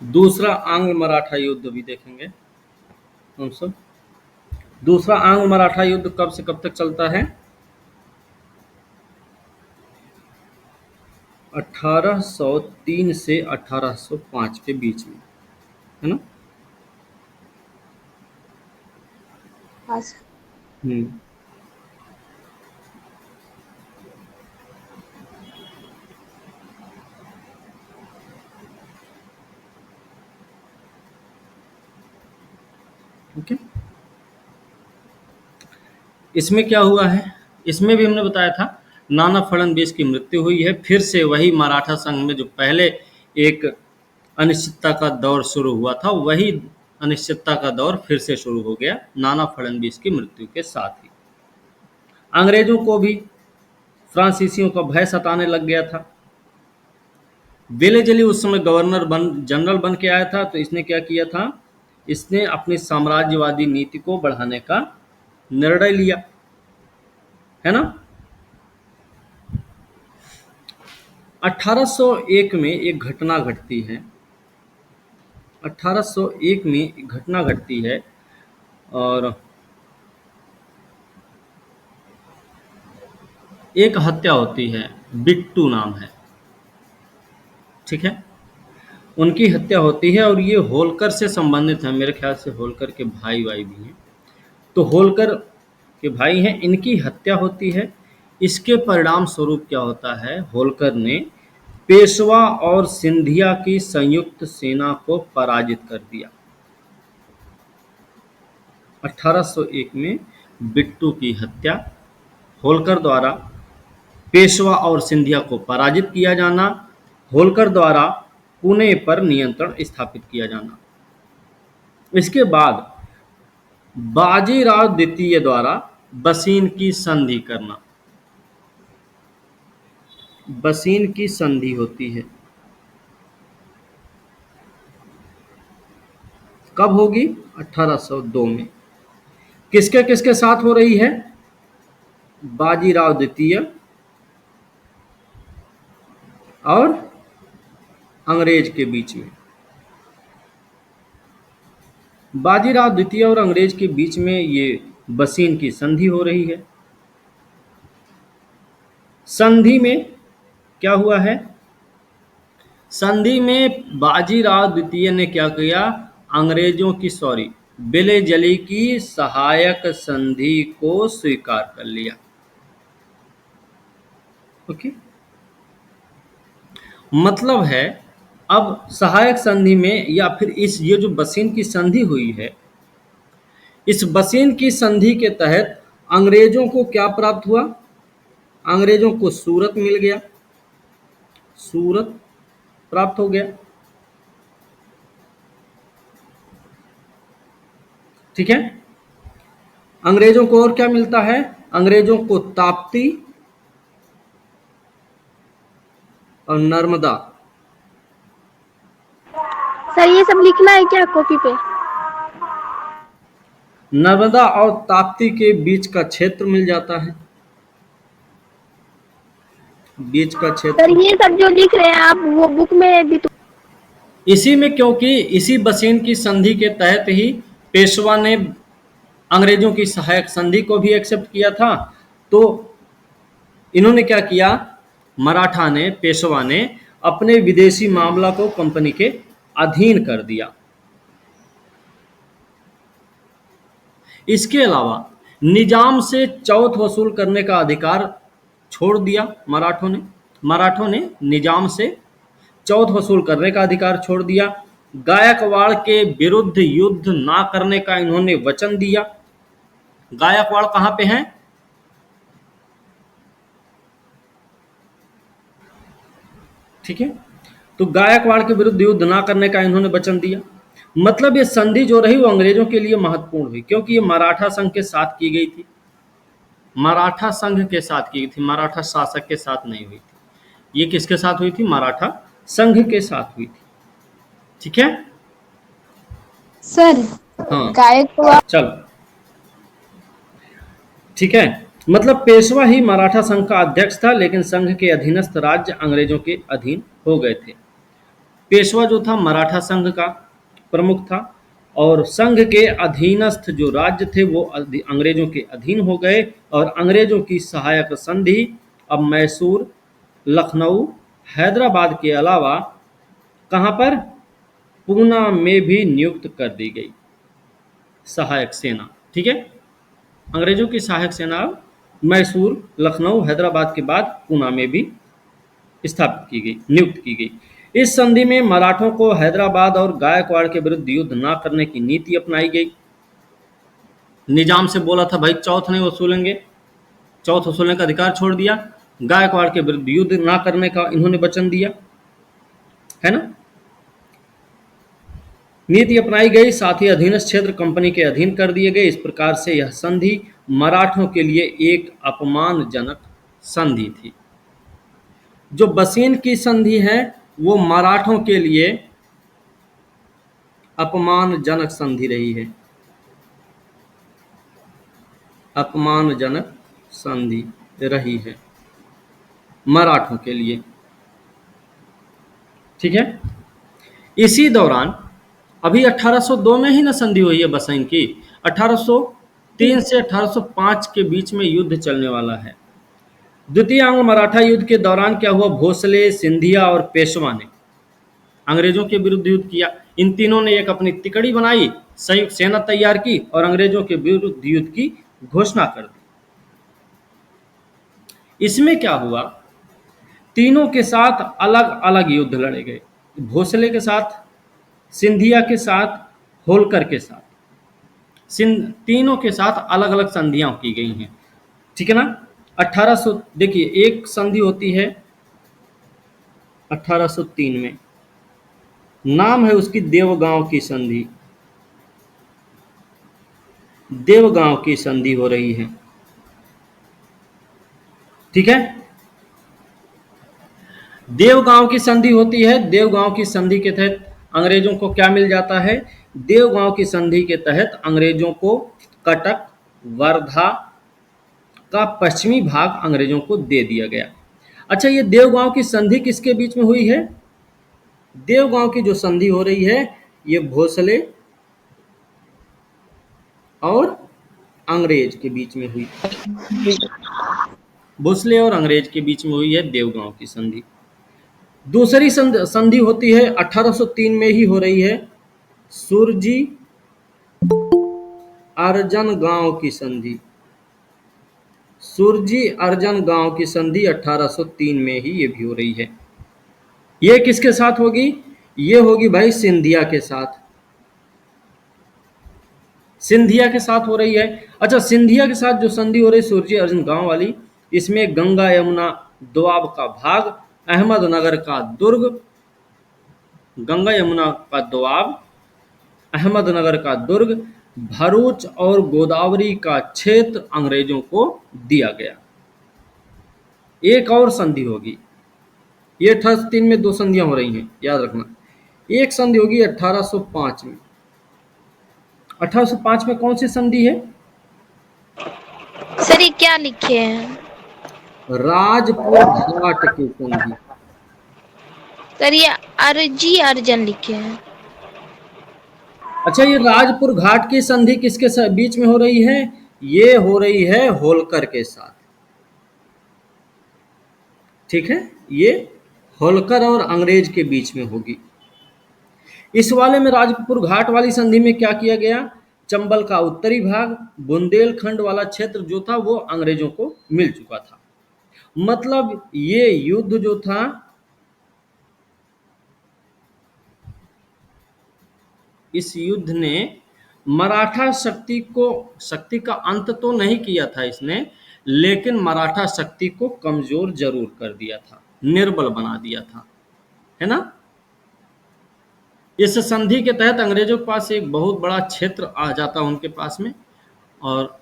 दूसरा आंग्ल मराठा युद्ध भी देखेंगे हम सब। दूसरा आंग्ल मराठा युद्ध कब से कब तक चलता है? 1803 से 1805 के बीच में, है ना? हाँ सर। हम्म। ओके, इसमें क्या हुआ है? इसमें भी हमने बताया था नाना फडणवीस की मृत्यु हुई है। फिर से वही मराठा संघ में जो पहले एक अनिश्चितता का दौर शुरू हुआ था, वही अनिश्चितता का दौर फिर से शुरू हो गया नाना फडणवीस की मृत्यु के साथ ही। अंग्रेजों को भी फ्रांसीसियों का भय सताने लग गया था। वेलेजली उस समय गवर्नर जनरल बन के आया था, तो इसने क्या किया था? इसने अपनी साम्राज्यवादी नीति को बढ़ाने का निर्णय लिया, है ना? 1801 में एक घटना घटती है। 1801 में एक घटना घटती है और एक हत्या होती है। बिट्टू नाम है, ठीक है? उनकी हत्या होती है और ये होलकर से संबंधित है। मेरे ख्याल से होलकर के भाई भी हैं। तो होलकर के भाई हैं, इनकी हत्या होती है। इसके परिणाम स्वरूप क्या होता है? होलकर ने पेशवा और सिंधिया की संयुक्त सेना को पराजित कर दिया। 1801 में बिट्टू की हत्या, होलकर द्वारा पेशवा और सिंधिया को पराजित किया जाना, होलकर द्वारा पुणे पर नियंत्रण स्थापित किया जाना। इसके बाद बाजीराव द्वितीय द्वारा बसीन की संधि करना। बसीन की संधि होती है। कब होगी? 1802 में। किसके किसके साथ हो रही है? बाजीराव द्वितीय और अंग्रेज के बीच में। बाजीराव द्वितीय और अंग्रेज के बीच में ये बसीन की संधि हो रही है। संधि में क्या हुआ है? संधि में बाजीराव द्वितीय ने क्या किया? अंग्रेजों की वेलेजली की सहायक संधि को स्वीकार कर लिया। ओके, मतलब है अब सहायक संधि में या फिर ये जो बसीन की संधि हुई है, इस बसीन की संधि के तहत अंग्रेजों को क्या प्राप्त हुआ? अंग्रेजों को सूरत मिल गया, सूरत प्राप्त हो गया, ठीक है? अंग्रेजों को और क्या मिलता है? अंग्रेजों को ताप्ती और नर्मदा। सर ये सब लिखना है क्या कॉपी पे? नर्मदा और ताप्ती के बीच का क्षेत्र मिल जाता है, बीच का सर क्षेत्र। ये सब जो लिख रहे हैं आप वो बुक में भी तो। इसी में, क्योंकि इसी बसीन की संधि के तहत ही पेशवा ने अंग्रेजों की सहायक संधि को भी एक्सेप्ट किया था, तो इन्होंने क्या किया? मराठा ने, पेशवा ने अपने विदेशी मामला को कंपनी के अधीन कर दिया। इसके अलावा निजाम से चौथ वसूल करने का अधिकार छोड़ दिया मराठों ने। मराठों ने निजाम से चौथ वसूल करने का अधिकार छोड़ दिया। गायकवाड़ के विरुद्ध युद्ध ना करने का इन्होंने वचन दिया। गायकवाड़ कहाँ पे हैं? ठीक है, तो गायकवाड़ के विरुद्ध युद्ध ना करने का इन्होंने वचन दिया। मतलब ये संधि जो रही वो अंग्रेजों के लिए महत्वपूर्ण हुई, क्योंकि ये मराठा संघ के साथ की गई थी। मराठा संघ के साथ की गई थी, मराठा शासक के साथ नहीं हुई थी। ये किसके साथ हुई थी? मराठा संघ के साथ हुई थी, ठीक है? सर हाँ, गायकवाड़। चलो, ठीक है। मतलब पेशवा ही मराठा संघ का अध्यक्ष था, लेकिन संघ के अधीनस्थ राज्य अंग्रेजों के अधीन हो गए थे। पेशवा जो था मराठा संघ का प्रमुख था, और संघ के अधीनस्थ जो राज्य थे वो अंग्रेजों के अधीन हो गए, और अंग्रेजों की सहायक संधि अब मैसूर, लखनऊ, हैदराबाद के अलावा कहाँ पर, पूना में भी नियुक्त कर दी गई सहायक सेना। ठीक है, अंग्रेजों की सहायक सेना अब मैसूर, लखनऊ, हैदराबाद के बाद पूना में भी स्थापित की गई, नियुक्त की गई। इस संधि में मराठों को हैदराबाद और गायकवाड़ के विरुद्ध युद्ध न करने की नीति अपनाई गई। निजाम से बोला था भाई चौथ नहीं वसूलेंगे, चौथ वसूलने का अधिकार छोड़ दिया। गायकवाड़ के विरुद्ध युद्ध ना करने का इन्होंने वचन दिया, है ना। नीति अपनाई गई, साथ ही अधीनस्थ क्षेत्र कंपनी के अधीन कर दिए गए। इस प्रकार से यह संधि मराठों के लिए एक अपमानजनक संधि थी। जो बसीन की संधि है वो मराठों के लिए अपमानजनक संधि रही है, अपमानजनक संधि रही है मराठों के लिए। ठीक है, इसी दौरान अभी 1802 में ही ना संधि हुई है बसंत की, 1803 से 1805 के बीच में युद्ध चलने वाला है। द्वितीय आंग्ल मराठा युद्ध के दौरान क्या हुआ, भोसले, सिंधिया और पेशवा ने अंग्रेजों के विरुद्ध युद्ध किया। इन तीनों ने एक अपनी तिकड़ी बनाई, संयुक्त सेना तैयार की और अंग्रेजों के विरुद्ध युद्ध की घोषणा कर दी। इसमें क्या हुआ, तीनों के साथ अलग अलग युद्ध लड़े गए, भोसले के साथ, सिंधिया के साथ, होलकर के साथ, तीनों के साथ अलग अलग संधियां की गई हैं। ठीक है ना। 1800 देखिए एक संधि होती है 1803 में, नाम है उसकी देवगांव की संधि, देवगांव की संधि हो रही है। ठीक है, देवगांव की संधि होती है। देवगांव की संधि के तहत अंग्रेजों को क्या मिल जाता है, देवगांव की संधि के तहत अंग्रेजों को कटक, वर्धा का पश्चिमी भाग अंग्रेजों को दे दिया गया। अच्छा, ये देवगांव की संधि किसके बीच में हुई है, देवगांव की जो संधि हो रही है ये भोसले और अंग्रेज के बीच में हुई, भोसले और अंग्रेज के बीच में हुई है देवगांव की संधि। दूसरी संधि होती है 1803 में ही हो रही है, सुरजी अर्जन गांव की संधि, सुरजी अर्जन गांव की संधि 1803 में ही ये भी हो रही है। ये किसके साथ होगी, ये होगी भाई सिंधिया के साथ, सिंधिया के साथ हो रही है। अच्छा, सिंधिया के साथ जो संधि हो रही है सुरजी अर्जन गांव वाली, इसमें गंगा यमुना दोआब का भाग, अहमदनगर का दुर्ग, गंगा यमुना का दोआब, अहमदनगर का दुर्ग, भरूच और गोदावरी का क्षेत्र अंग्रेजों को दिया गया। एक और संधि होगी, ये 1803 में दो संधियां हो रही हैं याद रखना। एक संधि होगी 1805 में, 1805 में कौन सी संधि है, सर ये क्या लिखे हैं, राजपुर घाट की संधि। सर ये अर्जी अर्जन लिखे हैं। अच्छा, ये राजपुर घाट की संधि किसके बीच में हो रही है, ये हो रही है होलकर के साथ। ठीक है, ये होलकर और अंग्रेज के बीच में होगी। इस वाले में राजपुर घाट वाली संधि में क्या किया गया, चंबल का उत्तरी भाग, बुंदेलखंड वाला क्षेत्र जो था वो अंग्रेजों को मिल चुका था। मतलब ये युद्ध जो था इस युद्ध ने मराठा शक्ति का अंत तो नहीं किया था इसने, लेकिन मराठा शक्ति को कमजोर जरूर कर दिया था, निर्बल बना दिया था, है ना। इस संधि के तहत अंग्रेजों के पास एक बहुत बड़ा क्षेत्र आ जाता उनके पास में, और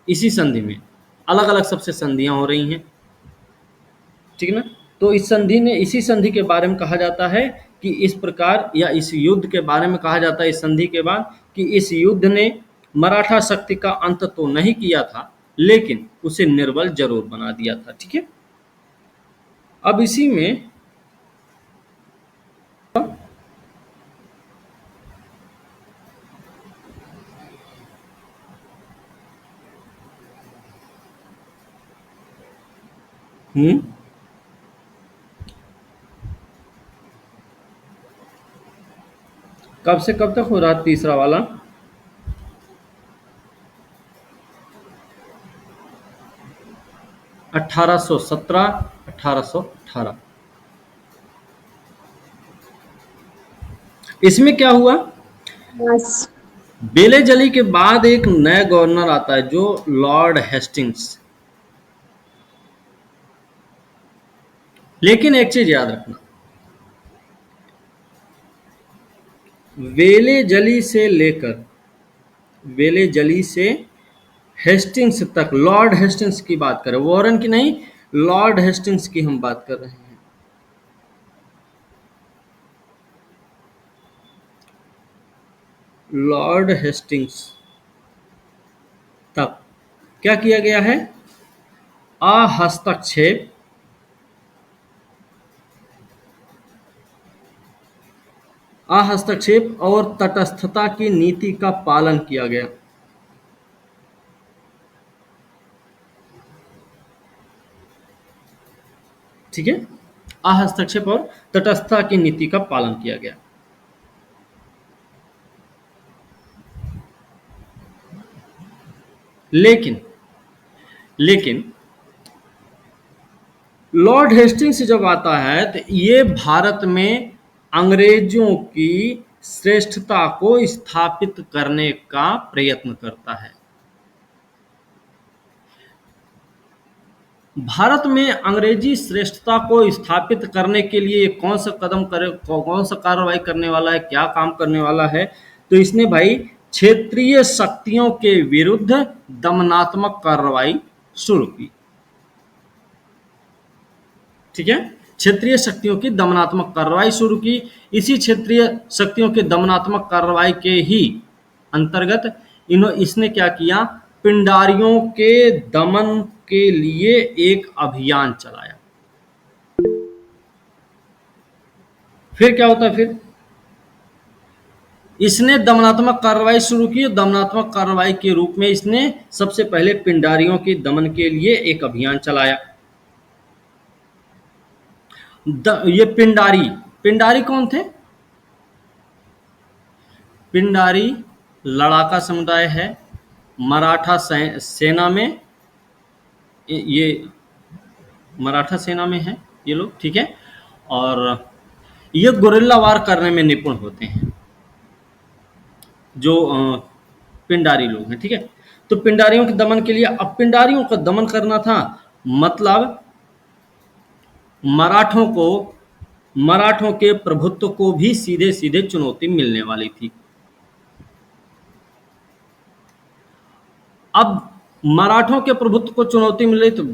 इसी संधि में अलग अलग सबसे संधियां हो रही हैं। ठीक है ना। तो इसी संधि के बारे में कहा जाता है कि इस प्रकार, या इस युद्ध के बारे में कहा जाता है इस संधि के बाद कि इस युद्ध ने मराठा शक्ति का अंत तो नहीं किया था, लेकिन उसे निर्बल जरूर बना दिया था। ठीक है, अब इसी में हम्म। कब से कब तक हो रहा है तीसरा वाला? 1817, 1818। इसमें क्या हुआ? बस। बेलेजली के बाद एक नया गवर्नर आता है जो लॉर्ड हेस्टिंग्स। लेकिन एक चीज याद रखना, वेलेजली से लेकर, वेलेजली से हेस्टिंग्स तक, लॉर्ड हेस्टिंग्स की बात करें, वॉरेन की नहीं, लॉर्ड हेस्टिंग्स की हम बात कर रहे हैं। लॉर्ड हेस्टिंग्स तक क्या किया गया है? अहस्तक्षेप, अहस्तक्षेप और तटस्थता की नीति का पालन किया गया। ठीक है, अहस्तक्षेप और तटस्थता की नीति का पालन किया गया। लेकिन लेकिन लॉर्ड हेस्टिंग्स जब आता है तो ये भारत में अंग्रेजों की श्रेष्ठता को स्थापित करने का प्रयत्न करता है। भारत में अंग्रेजी श्रेष्ठता को स्थापित करने के लिए कौन सा कदम करे, कौन सा कार्रवाई करने वाला है, क्या काम करने वाला है? तो इसने भाई क्षेत्रीय शक्तियों के विरुद्ध दमनात्मक कार्रवाई शुरू की। ठीक है, क्षेत्रीय शक्तियों की दमनात्मक कार्रवाई शुरू की। इसी क्षेत्रीय शक्तियों के दमनात्मक कार्रवाई के ही अंतर्गत इसने क्या किया? पिंडारियों के दमन के लिए एक अभियान चलाया। फिर क्या होता है? फिर इसने दमनात्मक कार्रवाई शुरू की। दमनात्मक कार्रवाई के रूप में इसने सबसे पहले पिंडारियों के दमन के लिए एक अभियान चलाया। ये पिंडारी, पिंडारी कौन थे? पिंडारी लड़ाका समुदाय है, मराठा सेना में, ये मराठा सेना में है ये लोग। ठीक है, और ये गुरिल्ला वार करने में निपुण होते हैं जो पिंडारी लोग हैं। ठीक है, तो पिंडारियों के दमन के लिए, अब पिंडारियों का दमन करना था मतलब मराठों को, मराठों के प्रभुत्व को भी सीधे सीधे चुनौती मिलने वाली थी। अब मराठों के प्रभुत्व को चुनौती मिल रही तो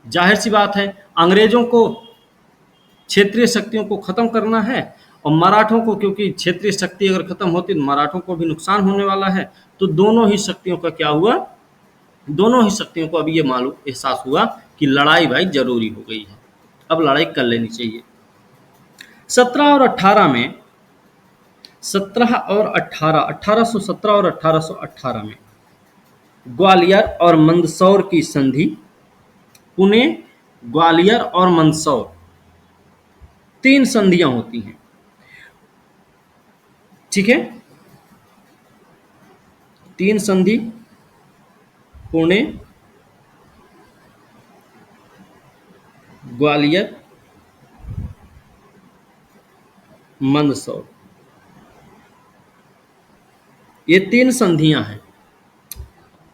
जाहिर सी बात है अंग्रेजों को क्षेत्रीय शक्तियों को खत्म करना है, और मराठों को, क्योंकि क्षेत्रीय शक्ति अगर खत्म होती तो मराठों को भी नुकसान होने वाला है। तो दोनों ही शक्तियों का क्या हुआ? दोनों ही शक्तियों को अभी ये मालूम एहसास हुआ कि लड़ाई भाई जरूरी हो गई है, अब लड़ाई कर लेनी चाहिए। 17 और 18 में, 17 और 18, 1817 और 1818 में ग्वालियर और मंदसौर की संधि, पुणे, ग्वालियर और मंदसौर, 3 संधियां होती हैं। ठीक है, 3 संधि, पुणे, ग्वालियर, मंदसौर, ये 3 संधियां हैं।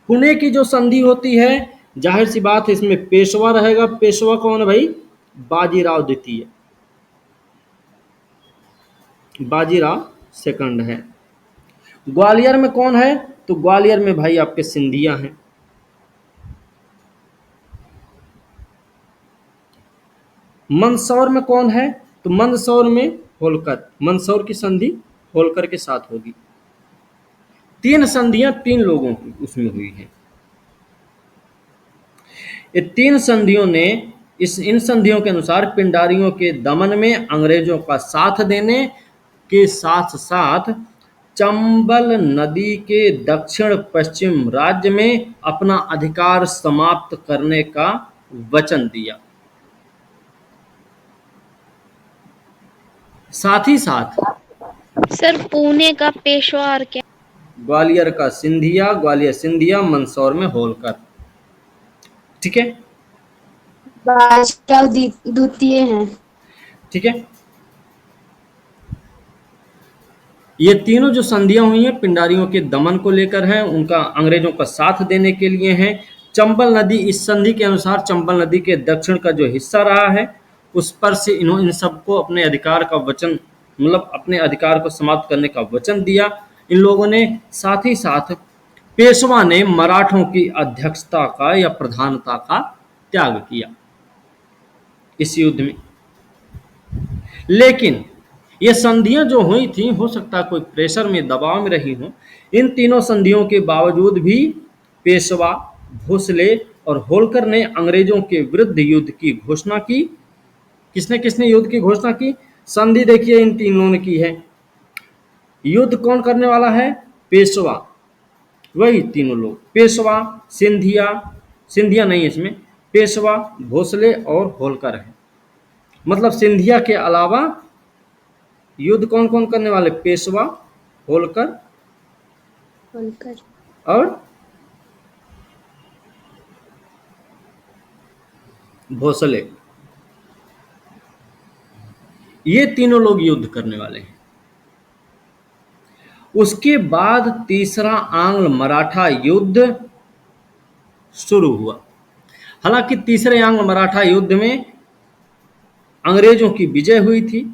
पुणे की जो संधि होती है, जाहिर सी बात है इसमें पेशवा रहेगा। पेशवा कौन है भाई? बाजीराव द्वितीय, बाजीराव सेकंड है। ग्वालियर में कौन है? तो ग्वालियर में भाई आपके सिंधिया हैं। मंदसौर में कौन है? तो मंदसौर में होलकर, मंदसौर की संधि होलकर के साथ होगी। 3 संधियां 3 लोगों की उसमें हुई हैं। ये 3 संधियों ने, इन संधियों के अनुसार पिंडारियों के दमन में अंग्रेजों का साथ देने के साथ साथ चंबल नदी के दक्षिण पश्चिम राज्य में अपना अधिकार समाप्त करने का वचन दिया। साथ ही साथ सर पुणे का पेशवा और क्या? ग्वालियर का सिंधिया, ग्वालियर सिंधिया, मंदसौर में होलकर। ठीक है। बाजीराव द्वितीय हैं। ठीक है। ये तीनों जो संधियां हुई हैं पिंडारियों के दमन को लेकर हैं, उनका अंग्रेजों का साथ देने के लिए हैं। चंबल नदी, इस संधि के अनुसार चंबल नदी के दक्षिण का जो हिस्सा रहा है उस पर से इन्होंने इन सबको अपने अधिकार का वचन, मतलब अपने अधिकार को समाप्त करने का वचन दिया इन लोगों ने। साथ ही साथ पेशवा ने मराठों की अध्यक्षता का या प्रधानता का त्याग किया इस युद्ध में। लेकिन ये संधियां जो हुई थी, हो सकता है कोई प्रेशर में, दबाव में रही हो, इन तीनों संधियों के बावजूद भी पेशवा, भोसले और होलकर ने अंग्रेजों के विरुद्ध युद्ध की घोषणा की। किसने किसने युद्ध की घोषणा की? संधि देखिए इन तीनों ने की है। युद्ध कौन करने वाला है? पेशवा, वही तीनों लोग, पेशवा, सिंधिया, सिंधिया नहीं इसमें, पेशवा, भोसले और होलकर है। मतलब सिंधिया के अलावा युद्ध कौन कौन करने वाले? पेशवा, होलकर होलकर। और भोसले, ये तीनों लोग युद्ध करने वाले हैं। उसके बाद तीसरा आंग्ल मराठा युद्ध शुरू हुआ। हालांकि तीसरे आंग्ल मराठा युद्ध में अंग्रेजों की विजय हुई थी।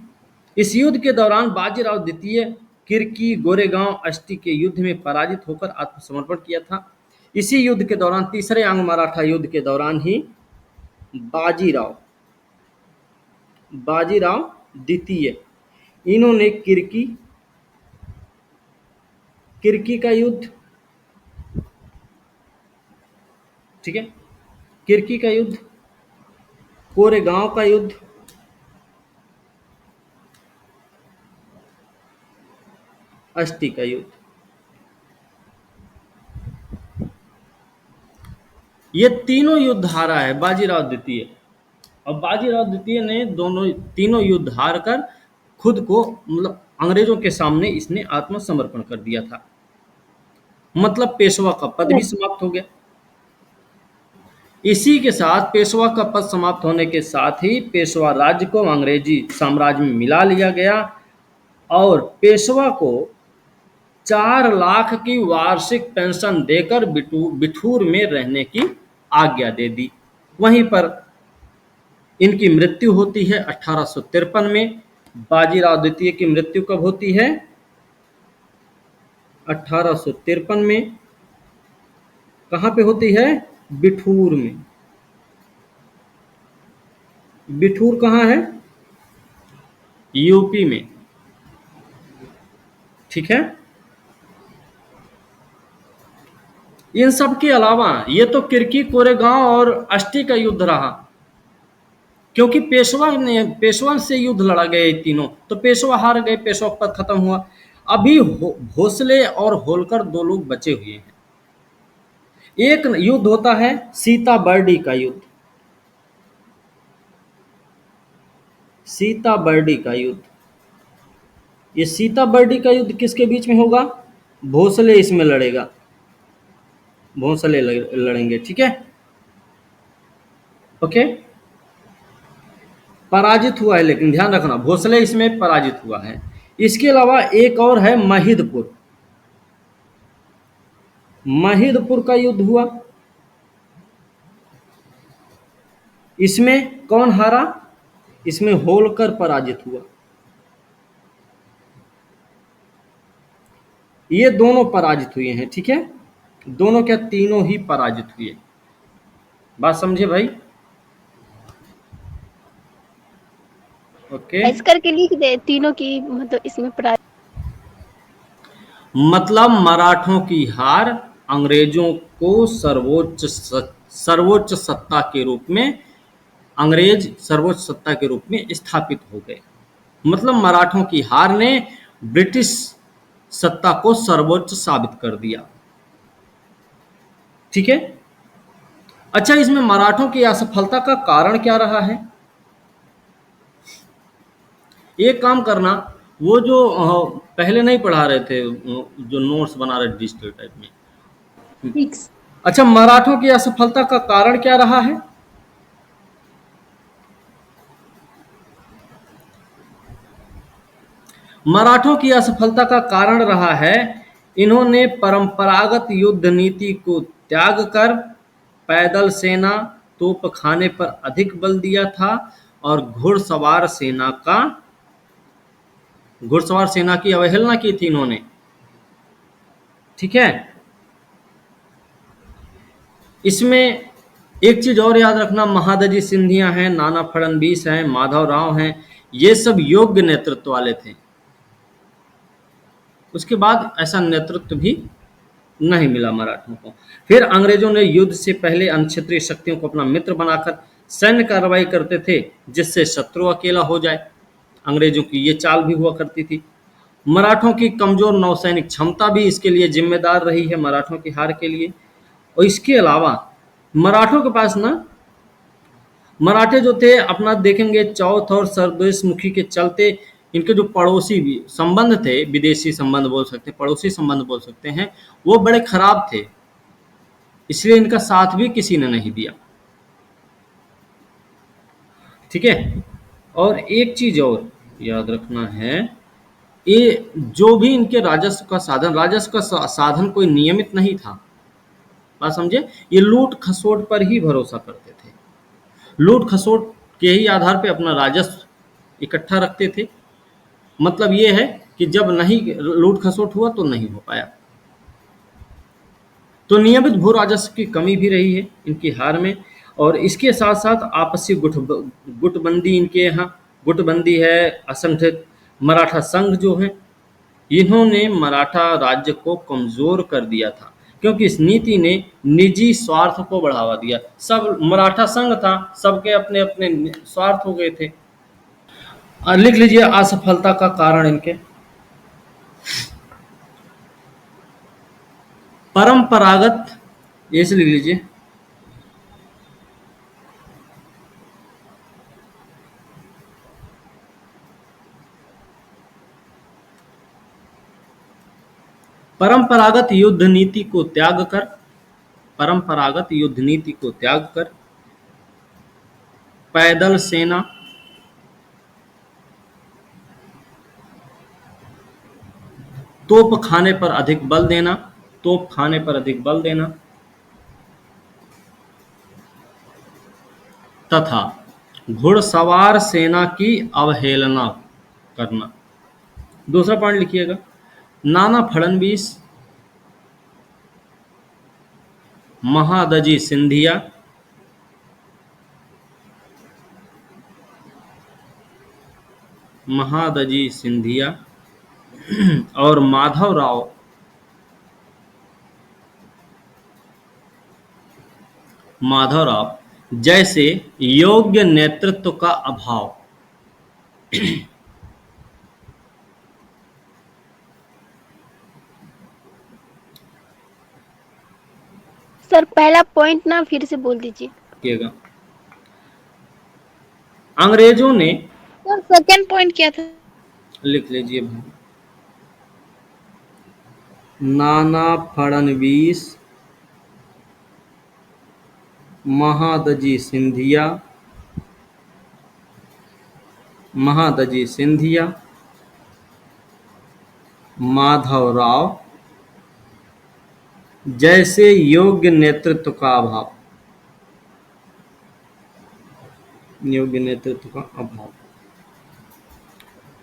इस युद्ध के दौरान बाजीराव द्वितीय किरकी, गोरेगांव, अष्टी के युद्ध में पराजित होकर आत्मसमर्पण किया था। इसी युद्ध के दौरान, तीसरे आंग्ल मराठा युद्ध के दौरान ही बाजीराव बाजीराव द्वितीय, इन्होंने किरकी किरकी का युद्ध, ठीक है, किरकी का युद्ध, कोरेगांव का युद्ध, अष्टी का युद्ध, ये तीनों युद्ध हारा है बाजीराव द्वितीय। और बाजीराव द्वितीय ने दोनों तीनों युद्ध हार कर खुद को, मतलब अंग्रेजों के सामने इसने आत्मसमर्पण कर दिया था। मतलब पेशवा का पद भी समाप्त हो गया। इसी के साथ पेशवा का पद समाप्त होने के साथ ही पेशवा राज्य को अंग्रेजी साम्राज्य में मिला लिया गया और पेशवा को 4 लाख की वार्षिक पेंशन देकर बिठूर में रहने की आज्ञा दे दी। वहीं पर इनकी मृत्यु होती है 1853 में। बाजीराव द्वितीय की मृत्यु कब होती है? 1853 में। कहाँ पे होती है? बिठूर में। बिठूर कहाँ है? यूपी में। ठीक है। इन सब के अलावा ये तो किरकी, कोरेगांव और अष्टी का युद्ध रहा, क्योंकि पेशवा से युद्ध लड़ा गया तीनों, तो पेशवा हार गए, पेशवा पद खत्म हुआ। अभी भोसले और होलकर 2 लोग बचे हुए हैं। एक युद्ध होता है सीता बर्डी का युद्ध। सीता बर्डी का युद्ध, ये सीता बर्डी का युद्ध किसके बीच में होगा? भोसले इसमें लड़ेगा, भोसले लड़ेंगे। ठीक है, ओके। पराजित हुआ है, लेकिन ध्यान रखना भोसले इसमें पराजित हुआ है। इसके अलावा एक और है महिदपुर। महिदपुर का युद्ध हुआ, इसमें कौन हारा? इसमें होलकर पराजित हुआ। ये दोनों पराजित हुए हैं। ठीक है, दोनों क्या, तीनों ही पराजित हुए। बात समझे भाई? ओके। ऐस करके लिख दे तीनों की, मतलब इसमें मतलब मराठों की हार अंग्रेजों को सर्वोच्च सत्ता के रूप में, अंग्रेज सर्वोच्च सत्ता के रूप में स्थापित हो गए। मतलब मराठों की हार ने ब्रिटिश सत्ता को सर्वोच्च साबित कर दिया। ठीक है। अच्छा, इसमें मराठों की असफलता का कारण क्या रहा है? एक काम करना, वो जो पहले नहीं पढ़ा रहे थे, जो नोट्स बना रहे डिजिटल टाइप में। 6. अच्छा, मराठों की असफलता का कारण क्या रहा है? मराठों की असफलता का कारण रहा है, इन्होंने परंपरागत युद्ध नीति को त्याग कर पैदल सेना, तोपखाने पर अधिक बल दिया था और घुड़सवार सेना की अवहेलना की थी इन्होंने। ठीक है। इसमें एक चीज और याद रखना, महादजी सिंधिया हैं, नाना फडणवीस हैं, माधव राव हैं, ये सब योग्य नेतृत्व वाले थे। उसके बाद ऐसा नेतृत्व भी नहीं मिला मराठों को। फिर अंग्रेजों ने युद्ध से पहले अन्य क्षेत्रीय शक्तियों को अपना मित्र बनाकर सैन्य कार्रवाई करते थे, जिससे शत्रु अकेला हो जाए। अंग्रेजों की ये चाल भी हुआ करती थी। मराठों की कमजोर नौसैनिक क्षमता भी इसके लिए जिम्मेदार रही है, मराठों की हार के लिए। और इसके अलावा मराठों के पास ना, मराठे जो थे अपना देखेंगे चौथ और सरदेशमुखी के चलते, इनके जो पड़ोसी भी संबंध थे, विदेशी संबंध बोल सकते हैं, पड़ोसी संबंध बोल सकते हैं, वो बड़े खराब थे। इसलिए इनका साथ भी किसी ने नहीं दिया। ठीक है। और एक चीज और याद रखना है, ये जो भी इनके राजस्व का साधन कोई नियमित नहीं था। बात समझे, ये लूट खसोट पर ही भरोसा करते थे। लूट खसोट के ही आधार पे अपना राजस्व इकट्ठा रखते थे। मतलब ये है कि जब नहीं लूट खसोट हुआ तो नहीं हो पाया। तो नियमित भू राजस्व की कमी भी रही है इनकी हार में। और इसके साथ साथ आपसी गुटबंदी, इनके यहाँ गुटबंदी है, असंगठित मराठा संघ जो है, इन्होंने मराठा राज्य को कमजोर कर दिया था, क्योंकि इस नीति ने निजी स्वार्थ को बढ़ावा दिया। सब मराठा संघ था, सबके अपने अपने स्वार्थ हो गए थे। लिख लीजिए असफलता का कारण इनके, परंपरागत, ये से लिख लीजिए, परंपरागत युद्ध नीति को त्याग कर, परंपरागत युद्ध नीति को त्याग कर पैदल सेना, तोप खाने पर अधिक बल देना, तोप खाने पर अधिक बल देना तथा घुड़सवार सेना की अवहेलना करना। दूसरा पॉइंट लिखिएगा, नाना फडणवीस, महादजी सिंधिया, महादजी सिंधिया और माधव राव जैसे योग्य नेतृत्व का अभाव। सर पहला पॉइंट ना फिर से बोल दीजिए। किएगा, अंग्रेजों ने, सर सेकंड पॉइंट क्या था? लिख लीजिए भाई, नाना फडणवीस, महादजी सिंधिया, माधव राव जैसे योग्य नेतृत्व का अभाव, योग्य नेतृत्व का अभाव।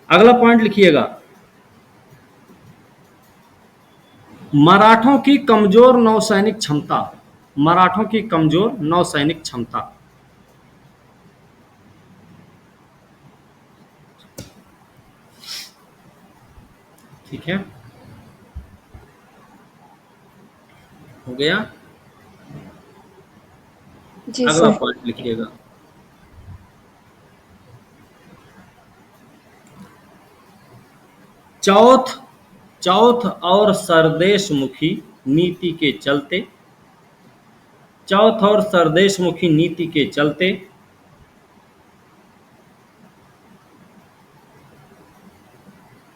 अगला पॉइंट लिखिएगा, मराठों की कमजोर नौसैनिक क्षमता, मराठों की कमजोर नौसैनिक क्षमता। ठीक है, हो गया। जी अगला सर. पॉइंट लिखिएगा, चौथ और सरदेशमुखी नीति के चलते, चौथ और सरदेशमुखी नीति के चलते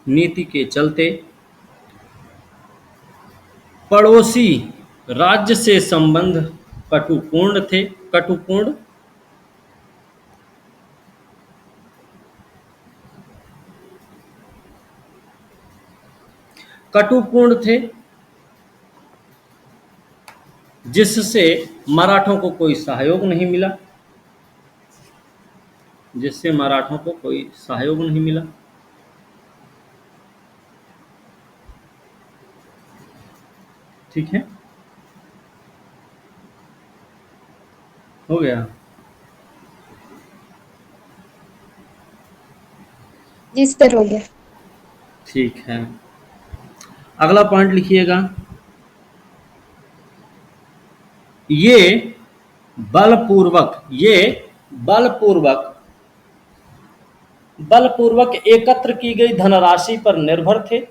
नीति के चलते पड़ोसी राज्य से संबंध कटुपूर्ण थे। कटुपूर्ण कटुपूर्ण थे, जिससे मराठों को कोई सहयोग नहीं मिला। जिससे मराठों को कोई सहयोग नहीं मिला। ठीक है, हो गया। जी सर, हो गया। ठीक है, अगला पॉइंट लिखिएगा। ये बलपूर्वक बलपूर्वक एकत्र की गई धनराशि पर निर्भर थे।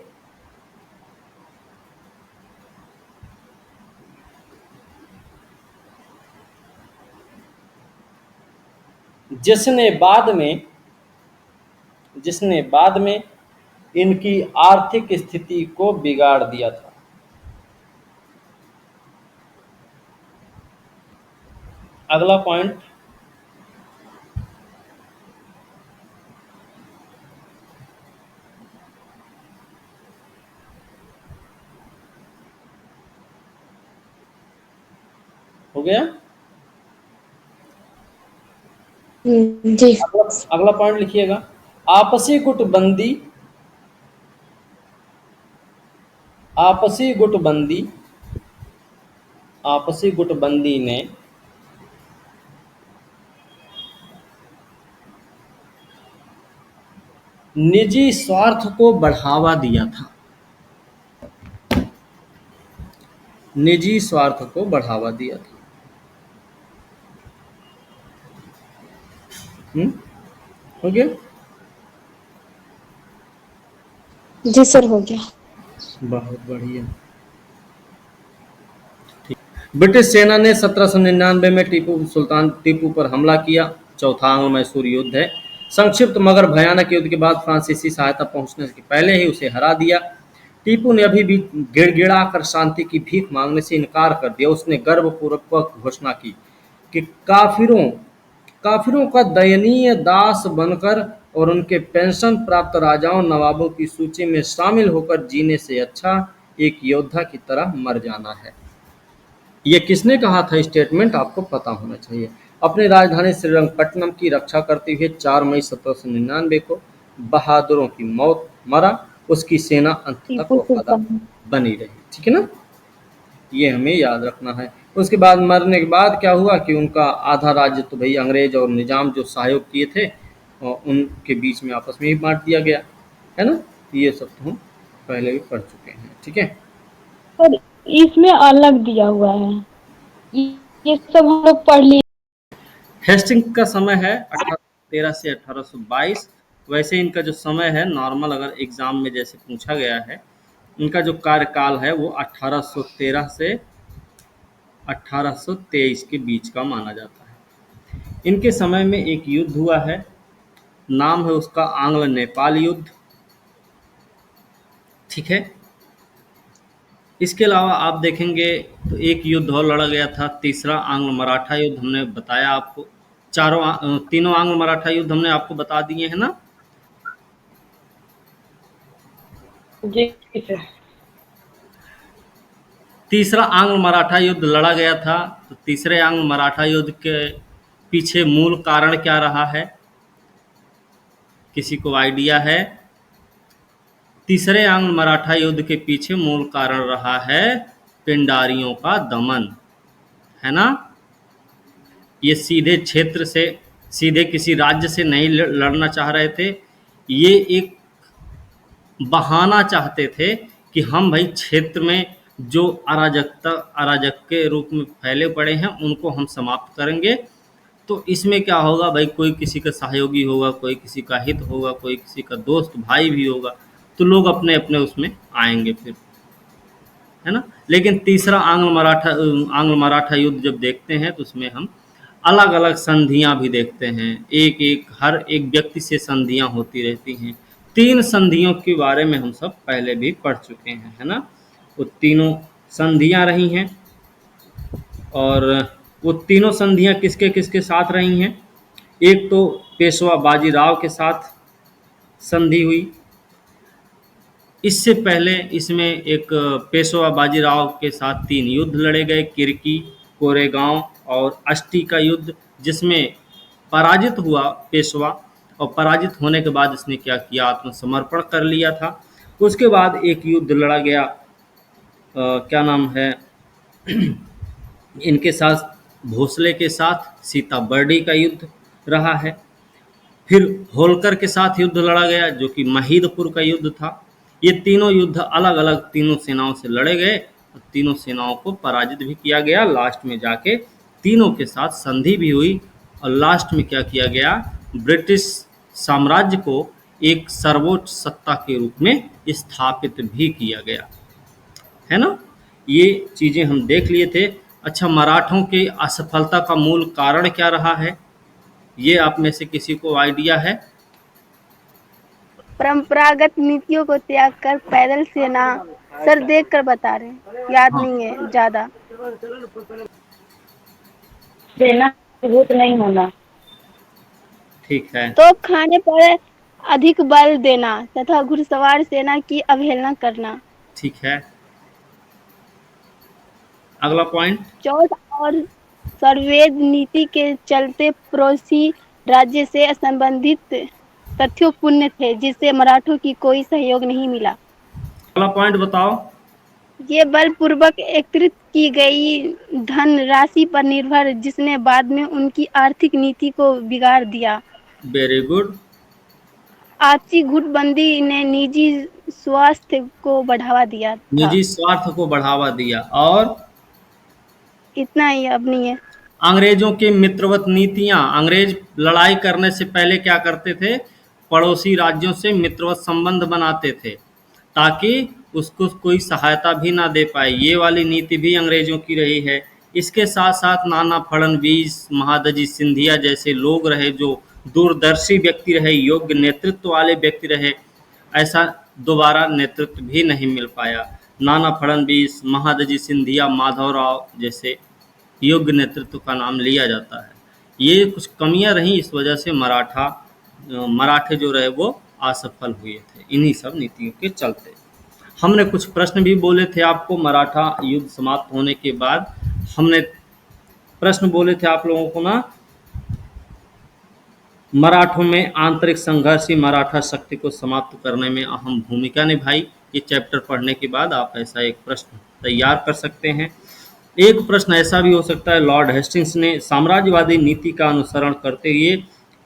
जिसने बाद में इनकी आर्थिक स्थिति को बिगाड़ दिया था। अगला पॉइंट, हो गया। जी। अगला पॉइंट लिखिएगा। आपसी गुटबंदी ने निजी स्वार्थ को बढ़ावा दिया था। निजी स्वार्थ को बढ़ावा दिया था। हो गया। जी सर, हो गया। बहुत बढ़िया। ब्रिटिश सेना ने 1799 में सुल्तान टीपू पर हमला किया। चौथा अंग्ल मैसूर युद्ध है। संक्षिप्त मगर भयानक युद्ध के बाद फ्रांसीसी सहायता पहुंचने से पहले ही उसे हरा दिया। टीपू ने अभी भी गिड़गिड़ा कर शांति की भीख मांगने से इनकार कर दिया। उसने गर्वपूर्वक घोषणा की कि काफिरों का दयनीय दास बनकर और उनके पेंशन प्राप्त राजाओं नवाबों की सूची में शामिल होकर जीने से अच्छा एक योद्धा की तरह मर जाना है। ये किसने कहा था स्टेटमेंट, आपको पता होना चाहिए। अपनी राजधानी श्रीरंगपट्टनम की रक्षा करते हुए 4 मई 1799 को बहादुरों की मौत मरा। उसकी सेना अंत तक टीपू वफादार सुल्तान। बनी रही। ठीक है ना, ये हमें याद रखना है। उसके बाद मरने के बाद क्या हुआ कि उनका आधा राज्य तो भाई अंग्रेज और निजाम जो सहयोग किए थे और उनके बीच में आपस में ही बांट दिया गया है ना। ये सब तो हम पहले भी पढ़ चुके हैं। ठीक है, पर इसमें अलग दिया हुआ है, ये सब हम लोग पढ़ लिए। हेस्टिंग का समय है 1813 से 1822। वैसे इनका जो समय है नॉर्मल, अगर एग्जाम में जैसे पूछा गया है, इनका जो कार्यकाल है वो 1813 से 1823 के बीच का माना जाता है। इनके समय में एक युद्ध हुआ है, नाम है उसका आंग्ल नेपाल युद्ध। ठीक है, इसके अलावा आप देखेंगे तो एक युद्ध और लड़ा गया था, तीसरा आंग्ल मराठा युद्ध। हमने बताया आपको, तीनों आंग्ल मराठा युद्ध हमने आपको बता दिए हैं ना। जी सर। तीसरा आंग्ल मराठा युद्ध लड़ा गया था, तो तीसरे आंग्ल मराठा युद्ध के पीछे मूल कारण क्या रहा है, किसी को आइडिया है? तीसरे आंग्ल मराठा युद्ध के पीछे मूल कारण रहा है पिंडारियों का दमन, है ना। ये सीधे किसी राज्य से नहीं लड़ना चाह रहे थे। ये एक बहाना चाहते थे कि हम भाई क्षेत्र में जो अराजक के रूप में फैले पड़े हैं उनको हम समाप्त करेंगे। तो इसमें क्या होगा भाई, कोई किसी का सहयोगी होगा, कोई किसी का हित होगा, कोई किसी का दोस्त भाई भी होगा, तो लोग अपने अपने उसमें आएंगे फिर, है ना। लेकिन तीसरा आंग्ल मराठा युद्ध जब देखते हैं तो उसमें हम अलग अलग संधियां भी देखते हैं। हर एक व्यक्ति से संधियां होती रहती हैं, 3 संधियों के बारे में हम सब पहले भी पढ़ चुके हैं, है ना। वो तीनों संधियां रही हैं, और वो तीनों संधियां किसके किसके साथ रही हैं। एक तो पेशवा बाजीराव के साथ संधि हुई। इससे पहले इसमें एक पेशवा बाजीराव के साथ 3 युद्ध लड़े गए, किरकी, कोरेगांव और अष्टी का युद्ध, जिसमें पराजित हुआ पेशवा, और पराजित होने के बाद इसने क्या किया, आत्मसमर्पण कर लिया था। उसके बाद एक युद्ध लड़ा गया, क्या नाम है इनके साथ, भोसले के साथ सीताबर्डी का युद्ध रहा है। फिर होलकर के साथ युद्ध लड़ा गया जो कि महीदपुर का युद्ध था। ये तीनों युद्ध अलग अलग तीनों सेनाओं से लड़े गए, और तीनों सेनाओं को पराजित भी किया गया। लास्ट में जाके तीनों के साथ संधि भी हुई, और लास्ट में क्या किया गया, ब्रिटिश साम्राज्य को एक सर्वोच्च सत्ता के रूप में स्थापित भी किया गया, है ना। ये चीज़ें हम देख लिए थे। अच्छा, मराठों के असफलता का मूल कारण क्या रहा है, ये आप में से किसी को आइडिया है? परंपरागत नीतियों को त्याग कर पैदल सेना, सर देख कर बता रहे हैं, याद हाँ, नहीं है ज्यादा। सेना मजबूत नहीं होना। ठीक है। तो खाने पर अधिक बल देना तथा घुड़सवार सेना की अवहेलना करना। ठीक है, अगला पॉइंट। चौथ और सर्ववेद नीति के चलते पड़ोसी राज्य से संबंधित तथ्यों पुण्य थे, जिससे मराठों की कोई सहयोग नहीं मिला। अगला पॉइंट बताओ। ये बलपूर्वक एकत्रित की गई धन राशि पर निर्भर, जिसने बाद में उनकी आर्थिक नीति को बिगाड़ दिया। Very good. आपसी गुटबंदी ने निजी स्वार्थ को बढ़ावा दिया था। निजी स्वार्थ को बढ़ावा दिया, और इतना ही, अब नहीं है। अंग्रेजों की मित्रवत नीतियां। अंग्रेज लड़ाई करने से पहले क्या करते थे, पड़ोसी राज्यों से मित्रवत संबंध बनाते थे, ताकि उसको कोई सहायता भी ना दे पाए। ये वाली नीति भी अंग्रेजों की रही है। इसके साथ साथ नाना फडणवीस, महादजी सिंधिया जैसे लोग रहे, जो दूरदर्शी व्यक्ति रहे, योग्य नेतृत्व वाले व्यक्ति रहे। ऐसा दोबारा नेतृत्व भी नहीं मिल पाया। नाना फडणवीस, महादजी सिंधिया, माधवराव जैसे योग्य नेतृत्व का नाम लिया जाता है। ये कुछ कमियां रहीं, इस वजह से मराठे जो रहे वो असफल हुए थे, इन्हीं सब नीतियों के चलते। हमने कुछ प्रश्न भी बोले थे आपको, मराठा युद्ध समाप्त होने के बाद हमने प्रश्न बोले थे आप लोगों को ना, मराठों में आंतरिक संघर्ष ही मराठा शक्ति को समाप्त करने में अहम भूमिका निभाई। ये चैप्टर पढ़ने के बाद आप ऐसा एक प्रश्न तैयार कर सकते हैं। एक प्रश्न ऐसा भी हो सकता है, लॉर्ड हेस्टिंग्स ने साम्राज्यवादी नीति का अनुसरण करते हुए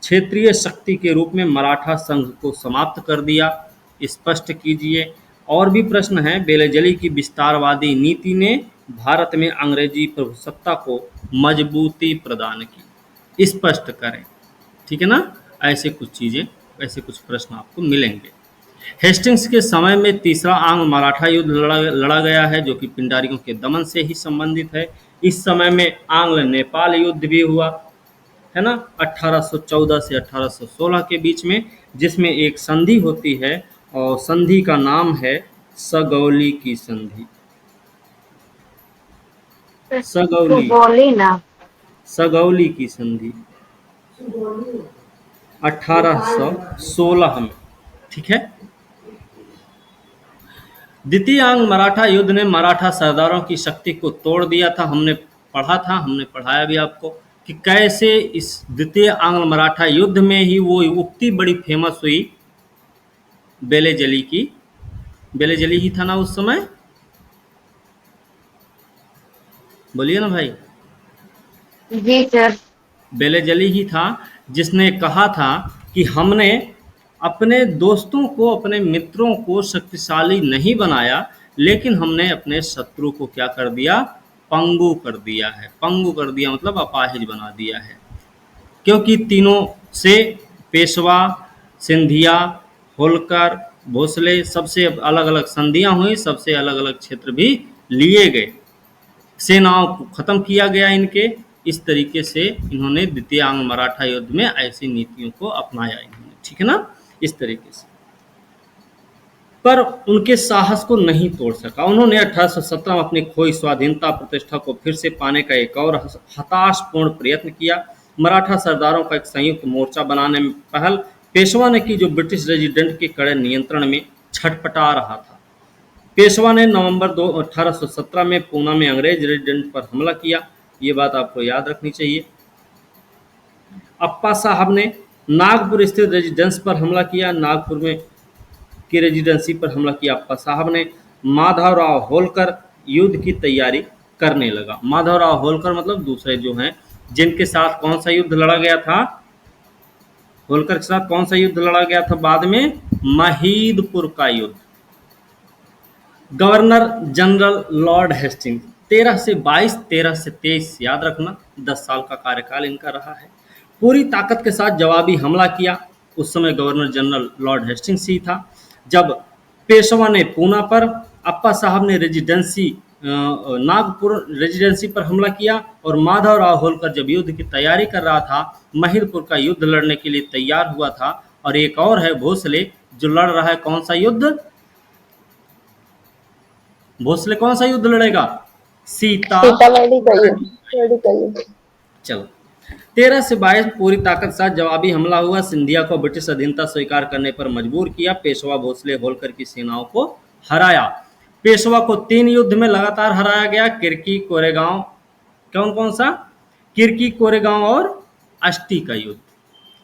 क्षेत्रीय शक्ति के रूप में मराठा संघ को समाप्त कर दिया, स्पष्ट कीजिए। और भी प्रश्न हैं, बेलेजली की विस्तारवादी नीति ने भारत में अंग्रेजी प्रभुसत्ता को मजबूती प्रदान की, स्पष्ट करें। ठीक है ना। ऐसे कुछ चीज़ें, ऐसे कुछ प्रश्न आपको मिलेंगे। हेस्टिंग्स के समय में तीसरा आंग्ल मराठा युद्ध लड़ा गया है, जो कि पिंडारियों के दमन से ही संबंधित है। इस समय में आंग्ल नेपाल युद्ध भी हुआ, है ना, 1814 से 1816 के बीच में, जिसमें एक संधि होती है, और संधि का नाम है सगौली की संधि। सगौली की संधि 1816 में। ठीक है। द्वितीय आंग्ल मराठा युद्ध ने मराठा सरदारों की शक्ति को तोड़ दिया था। हमने पढ़ाया भी आपको कि कैसे इस द्वितीय आंग्ल मराठा युद्ध में ही वो उक्ति बड़ी फेमस हुई, बेलेजली की। बेलेजली ही था ना उस समय, बोलिए ना भाई। जी सर। बेलेजली ही था जिसने कहा था कि हमने अपने दोस्तों को, अपने मित्रों को शक्तिशाली नहीं बनाया, लेकिन हमने अपने शत्रु को क्या कर दिया, पंगु कर दिया है। पंगु कर दिया मतलब अपाहिज बना दिया है। क्योंकि तीनों से पेशवा, सिंधिया, होलकर, भोसले, सबसे अलग अलग संधियां हुई, सबसे अलग अलग क्षेत्र भी लिए गए, सेनाओं को खत्म किया गया इनके। इस तरीके से इन्होंने द्वितीय आंग्ल मराठा युद्ध में ऐसी नीतियों को अपनाया इन्होंने। ठीक है ना, इस तरीके से। पर उनके साहस को नहीं तोड़ सका। उन्होंने 1817 में अपनी खोई स्वाधीनता प्रतिष्ठा को फिर से पाने का एक और हताशपूर्ण प्रयत्न किया। मराठा सरदारों का एक संयुक्त मोर्चा बनाने में पहल पेशवा ने की, जो ब्रिटिश रेजिडेंट के कड़े नियंत्रण में छटपटा रहा था। पेशवा ने नवंबर 1817 में पूना में अंग्रेज रेजिडेंट पर हमला किया। ये बात आपको याद रखनी चाहिए। अप्पा साहब ने नागपुर स्थित रेजिडेंस पर हमला किया। नागपुर में की रेजिडेंसी पर हमला किया अप्पा साहब ने। माधवराव होलकर युद्ध की तैयारी करने लगा। माधवराव होलकर मतलब दूसरे जो हैं, जिनके साथ कौन सा युद्ध लड़ा गया था? होलकर के साथ कौन सा युद्ध लड़ा गया था बाद में? महीदपुर का युद्ध। गवर्नर जनरल लॉर्ड हेस्टिंग्स 13 से 22, 13 से 23 याद रखना, 10 साल का कार्यकाल इनका रहा है। पूरी ताकत के साथ जवाबी हमला किया। उस समय गवर्नर जनरल लॉर्ड हेस्टिंग्स ही था। जब पेशवा ने पूना पर, अप्पा साहब ने नागपुर रेजिडेंसी पर हमला किया, और माधवराव होलकर जब युद्ध की तैयारी कर रहा था, महीदपुर का युद्ध लड़ने के लिए तैयार हुआ था। और एक और है भोसले, जो लड़ रहा है कौन सा युद्ध? भोसले कौन सा युद्ध लड़ेगा? सीतामढ़ी का युद्ध। चलो, 13 से 22 पूरी ताकत के साथ जवाबी हमला हुआ। सिंधिया को ब्रिटिश अधीनता स्वीकार करने पर मजबूर किया। पेशवा, भोसले, होलकर की सेनाओं को हराया। पेशवा को 3 युद्ध में लगातार हराया गया। किर्की, कोरेगांव, कौन सा? किर्की, कोरेगांव और अष्टी का युद्ध।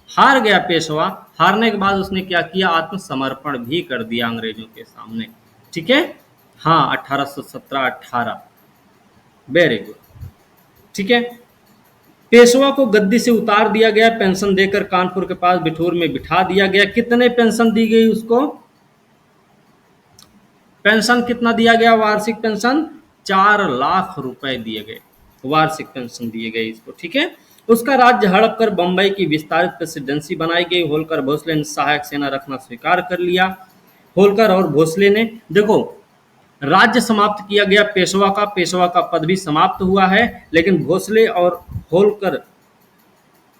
हार गया पेशवा। हारने के बाद उसने क्या किया? आत्मसमर्पण भी कर दिया अंग्रेजों के सामने। ठीक है, हाँ, 1817-18। Very good. ठीक है, पेशवा को गद्दी से उतार दिया गया। पेंशन देकर कानपुर के पास बिठूर में बिठा दिया गया। कितने पेंशन दी गई उसको? पेंशन कितना दिया गया? वार्षिक पेंशन 4 लाख रुपए दिए गए, वार्षिक पेंशन दिए गए इसको। ठीक है, उसका राज्य हड़प कर बंबई की विस्तारित प्रेसिडेंसी बनाई गई। होलकर, भोसले ने सहायक सेना रखना स्वीकार कर लिया। होलकर और भोसले ने, देखो, राज्य समाप्त किया गया पेशवा का पद भी समाप्त हुआ है, लेकिन भोसले और होलकर,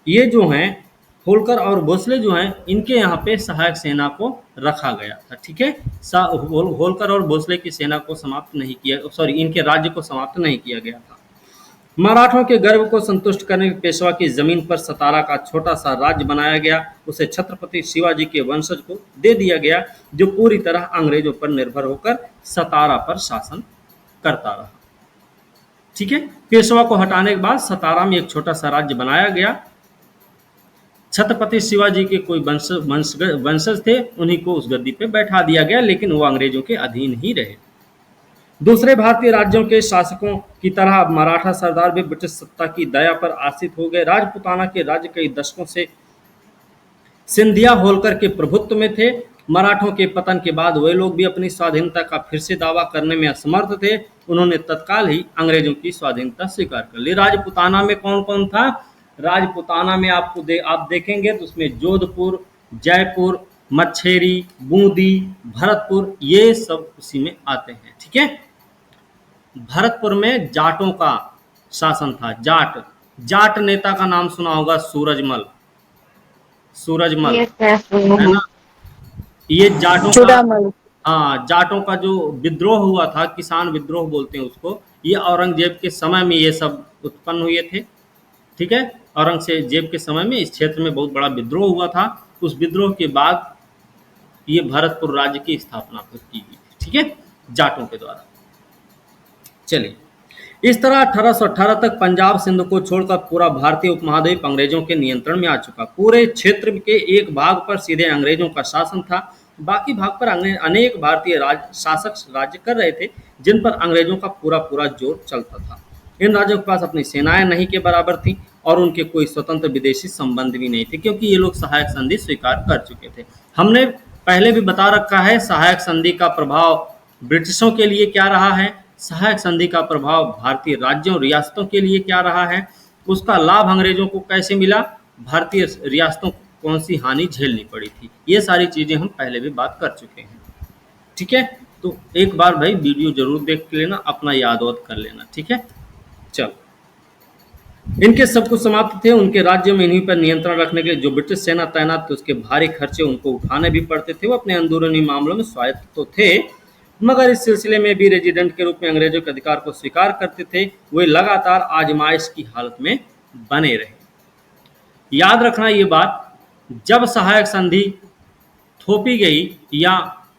ये जो हैं, होलकर और भोसले जो हैं, इनके यहाँ पे सहायक सेना को रखा गया था। ठीक है, होलकर और भोसले की सेना को समाप्त नहीं किया, सॉरी, इनके राज्य को समाप्त नहीं किया गया था। मराठों के गर्व को संतुष्ट करने के पेशवा की जमीन पर सतारा का छोटा सा राज्य बनाया गया। उसे छत्रपति शिवाजी के वंशज को दे दिया गया, जो पूरी तरह अंग्रेजों पर निर्भर होकर सतारा पर शासन करता रहा। ठीक है, पेशवा को हटाने के बाद सतारा में एक छोटा सा राज्य बनाया गया। छत्रपति शिवाजी के कोई वंशज थे, उन्हीं को उस गद्दी पे बैठा दिया गया, लेकिन वो अंग्रेजों के अधीन ही रहे। दूसरे भारतीय राज्यों के शासकों की तरह मराठा सरदार भी ब्रिटिश सत्ता की दया पर आश्रित हो गए। राजपूताना के राज्य कई दशकों से सिंधिया, होलकर के प्रभुत्व में थे। मराठों के पतन के बाद वे लोग भी अपनी स्वाधीनता का फिर से दावा करने में असमर्थ थे। उन्होंने तत्काल ही अंग्रेजों की स्वाधीनता स्वीकार कर ली। राजपूताना में कौन कौन था? राजपूताना में आप देखेंगे तो उसमें जोधपुर, जयपुर, मच्छेरी, बूंदी, भरतपुर, ये सब उसी में आते हैं। ठीक है, भरतपुर में जाटों का शासन था। जाट नेता का नाम सुना होगा, सूरजमल है ना? ये जाटों का, हाँ, जाटों का जो विद्रोह हुआ था, किसान विद्रोह बोलते हैं उसको, ये औरंगजेब के समय में ये सब उत्पन्न हुए थे। ठीक है, औरंगजेब के समय में इस क्षेत्र में बहुत बड़ा विद्रोह हुआ था। उस विद्रोह के बाद ये भरतपुर राज्य की स्थापना की गई। ठीक है, जाटों के द्वारा। चलिए, इस तरह 1818 तक पंजाब सिंध को छोड़कर पूरा भारतीय उपमहाद्वीप अंग्रेजों के नियंत्रण में आ चुका। पूरे क्षेत्र के एक भाग पर सीधे अंग्रेजों का शासन था, बाकी भाग पर अनेक भारतीय शासक राज्य कर रहे थे, जिन पर अंग्रेजों का पूरा जोर चलता था। इन राज्यों के पास अपनी सेनाएं नहीं के बराबर थीं, और उनके कोई स्वतंत्र विदेशी संबंध भी नहीं थे, क्योंकि ये लोग सहायक संधि स्वीकार कर चुके थे। हमने पहले भी बता रखा है सहायक संधि का प्रभाव ब्रिटिशों के लिए क्या रहा है, सहायक संधि का प्रभाव भारतीय राज्यों रियासतों के लिए क्या रहा है, उसका लाभ अंग्रेजों को कैसे मिला, भारतीय रियासतों को कौन सी हानि झेलनी पड़ी थी। ये सारी चीज़ें हम पहले भी बात कर चुके हैं। ठीक है, तो एक बार भाई वीडियो जरूर देख लेना, अपना याद वाद कर लेना। ठीक है, चलो। इनके सब कुछ समाप्त थे। उनके राज्य में इन्हीं पर नियंत्रण रखने के लिए जो ब्रिटिश सेना तैनात थी उसके भारी खर्चे उनको उठाने भी पड़ते थे। वो अपने अंदरूनी मामलों में स्वायत्त तो थे, मगर इस सिलसिले में भी रेजिडेंट के रूप में अंग्रेजों के अधिकार को स्वीकार करते थे। वे लगातार आजमाइश की हालत में बने रहे। याद रखना ये बात, जब सहायक संधि थोपी गई या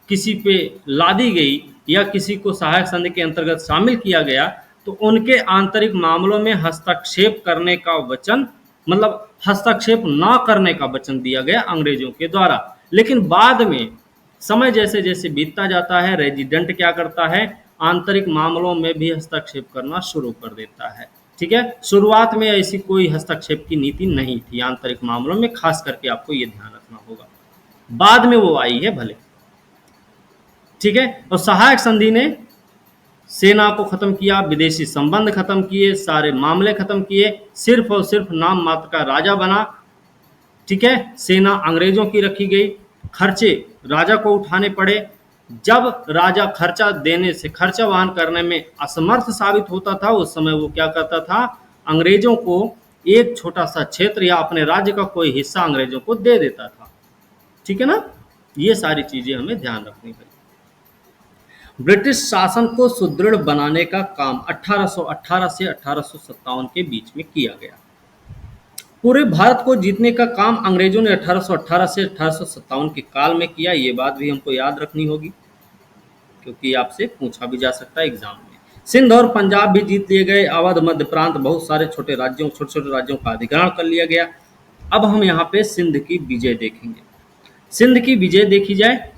किसी पे लादी गई या किसी को सहायक संधि के अंतर्गत शामिल किया गया तो उनके आंतरिक मामलों में हस्तक्षेप करने का वचन, मतलब हस्तक्षेप ना करने का वचन दिया गया अंग्रेजों के द्वारा। लेकिन बाद में समय जैसे जैसे बीतता जाता है, रेजिडेंट क्या करता है, आंतरिक मामलों में भी हस्तक्षेप करना शुरू कर देता है। ठीक है, शुरुआत में ऐसी कोई हस्तक्षेप की नीति नहीं थी आंतरिक मामलों में, खास करके आपको ये ध्यान रखना होगा। बाद में वो आई है भले। ठीक है, और सहायक संधि ने सेना को खत्म किया, विदेशी संबंध खत्म किए, सारे मामले खत्म किए, सिर्फ और सिर्फ नाम मात्र का राजा बना। ठीक है, सेना अंग्रेजों की रखी गई, खर्चे राजा को उठाने पड़े। जब राजा खर्चा देने से, खर्चा वहन करने में असमर्थ साबित होता था, उस समय वो क्या करता था, अंग्रेजों को एक छोटा सा क्षेत्र या अपने राज्य का कोई हिस्सा अंग्रेजों को दे देता था। ठीक है ना, ये सारी चीजें हमें ध्यान रखनी पड़ेगी। ब्रिटिश शासन को सुदृढ़ बनाने का काम 1818 से 1857 के बीच में किया गया। पूरे भारत को जीतने का काम अंग्रेजों ने 1818 से 1857 के काल में किया। ये बात भी हमको याद रखनी होगी, क्योंकि आपसे पूछा भी जा सकता है एग्जाम में। सिंध और पंजाब भी जीत लिए गए। अवध, मध्य प्रांत, बहुत सारे छोटे छोटे राज्यों का अधिग्रहण कर लिया गया। अब हम यहाँ पे सिंध की विजय देखेंगे। सिंध की विजय देखी जाए।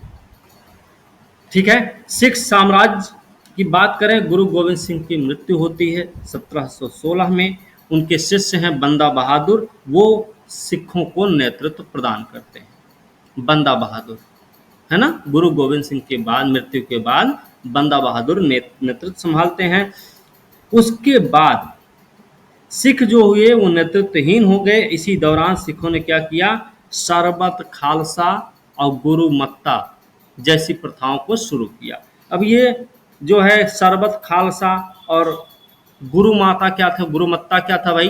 ठीक है, सिख साम्राज्य की बात करें, गुरु गोविंद सिंह की मृत्यु होती है 1716 में। उनके शिष्य हैं बंदा बहादुर, वो सिखों को नेतृत्व प्रदान करते हैं। बंदा बहादुर है ना, गुरु गोविंद सिंह के बाद, मृत्यु के बाद बंदा बहादुर नेतृत्व संभालते हैं। उसके बाद सिख जो हुए वो नेतृत्वहीन हो गए। इसी दौरान सिखों ने क्या किया, शरबत, खालसा और गुरुमत्ता जैसी प्रथाओं को शुरू किया। अब ये जो है शरबत, खालसा और गुरुमाता क्या था, गुरुमत्ता क्या था भाई?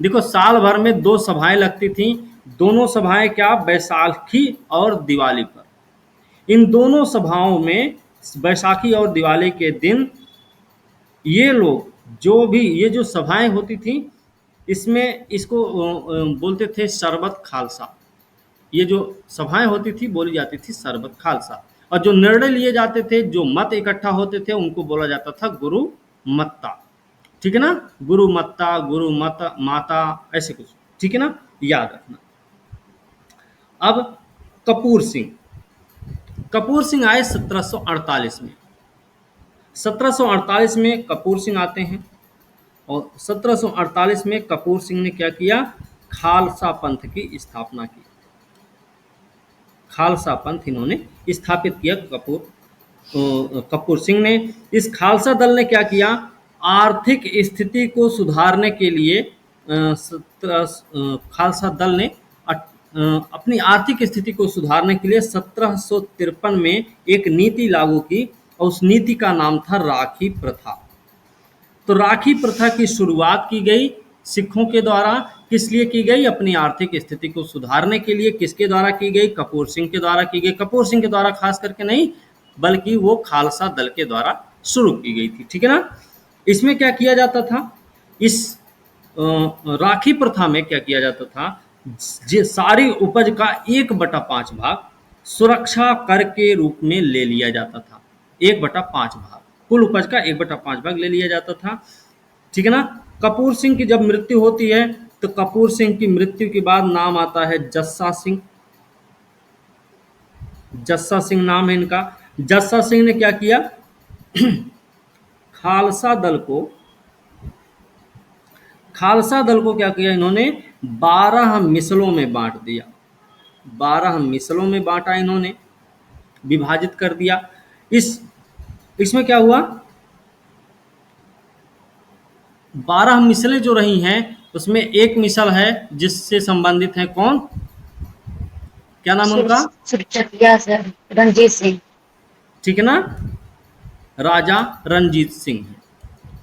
देखो, साल भर में 2 सभाएं लगती थीं। दोनों सभाएं क्या, बैसाखी और दिवाली पर। इन दोनों सभाओं में बैसाखी और दिवाली के दिन ये लोग जो भी, ये जो सभाएं होती थीं, इसमें इसको बोलते थे शरबत खालसा। ये जो सभाएं होती थी बोली जाती थी शरबत खालसा, और जो निर्णय लिए जाते थे, जो मत इकट्ठा होते थे, उनको बोला जाता था गुरु मत्ता। ठीक है ना, गुरु मत्ता, गुरु मत माता, ऐसे कुछ। ठीक है ना, याद रखना। अब कपूर सिंह, कपूर सिंह आए 1748 में। 1748 में कपूर सिंह आते हैं, और 1748 में कपूर सिंह ने क्या किया, खालसा पंथ की स्थापना की। खालसा पंथ इन्होंने स्थापित किया कपूर सिंह ने। इस खालसा दल ने क्या किया, आर्थिक स्थिति को सुधारने के लिए खालसा दल ने अपनी आर्थिक स्थिति को सुधारने के लिए 1753 में एक नीति लागू की, और उस नीति का नाम था राखी प्रथा। तो राखी प्रथा की शुरुआत की गई सिखों के द्वारा। किस लिए की गई, अपनी आर्थिक स्थिति को सुधारने के लिए। किसके द्वारा की गई, कपूर सिंह के द्वारा की गई। कपूर सिंह के द्वारा खास करके नहीं, बल्कि वो खालसा दल के द्वारा शुरू की गई थी। ठीक है ना, इसमें क्या किया जाता था, इस राखी प्रथा में क्या किया जाता था, सारी उपज का 1/5 भाग सुरक्षा कर के रूप में ले लिया जाता था। 1/5 भाग, कुल उपज का 1/5 भाग ले लिया जाता था। ठीक है ना, कपूर सिंह की जब मृत्यु होती है तो कपूर सिंह की मृत्यु के बाद नाम आता है जस्सा सिंह। जस्सा सिंह नाम है इनका। जस्सा सिंह ने क्या किया, खालसा दल को क्या किया, इन्होंने 12 मिसलों में बांट दिया। 12 मिसलों में बांटा इन्होंने, विभाजित कर दिया। इसमें क्या हुआ, 12 मिसलें जो रही हैं उसमें एक मिसल है जिससे संबंधित है कौन, क्या नाम है उनका, रंजीत सिंह। ठीक है ना, राजा रंजीत सिंह है,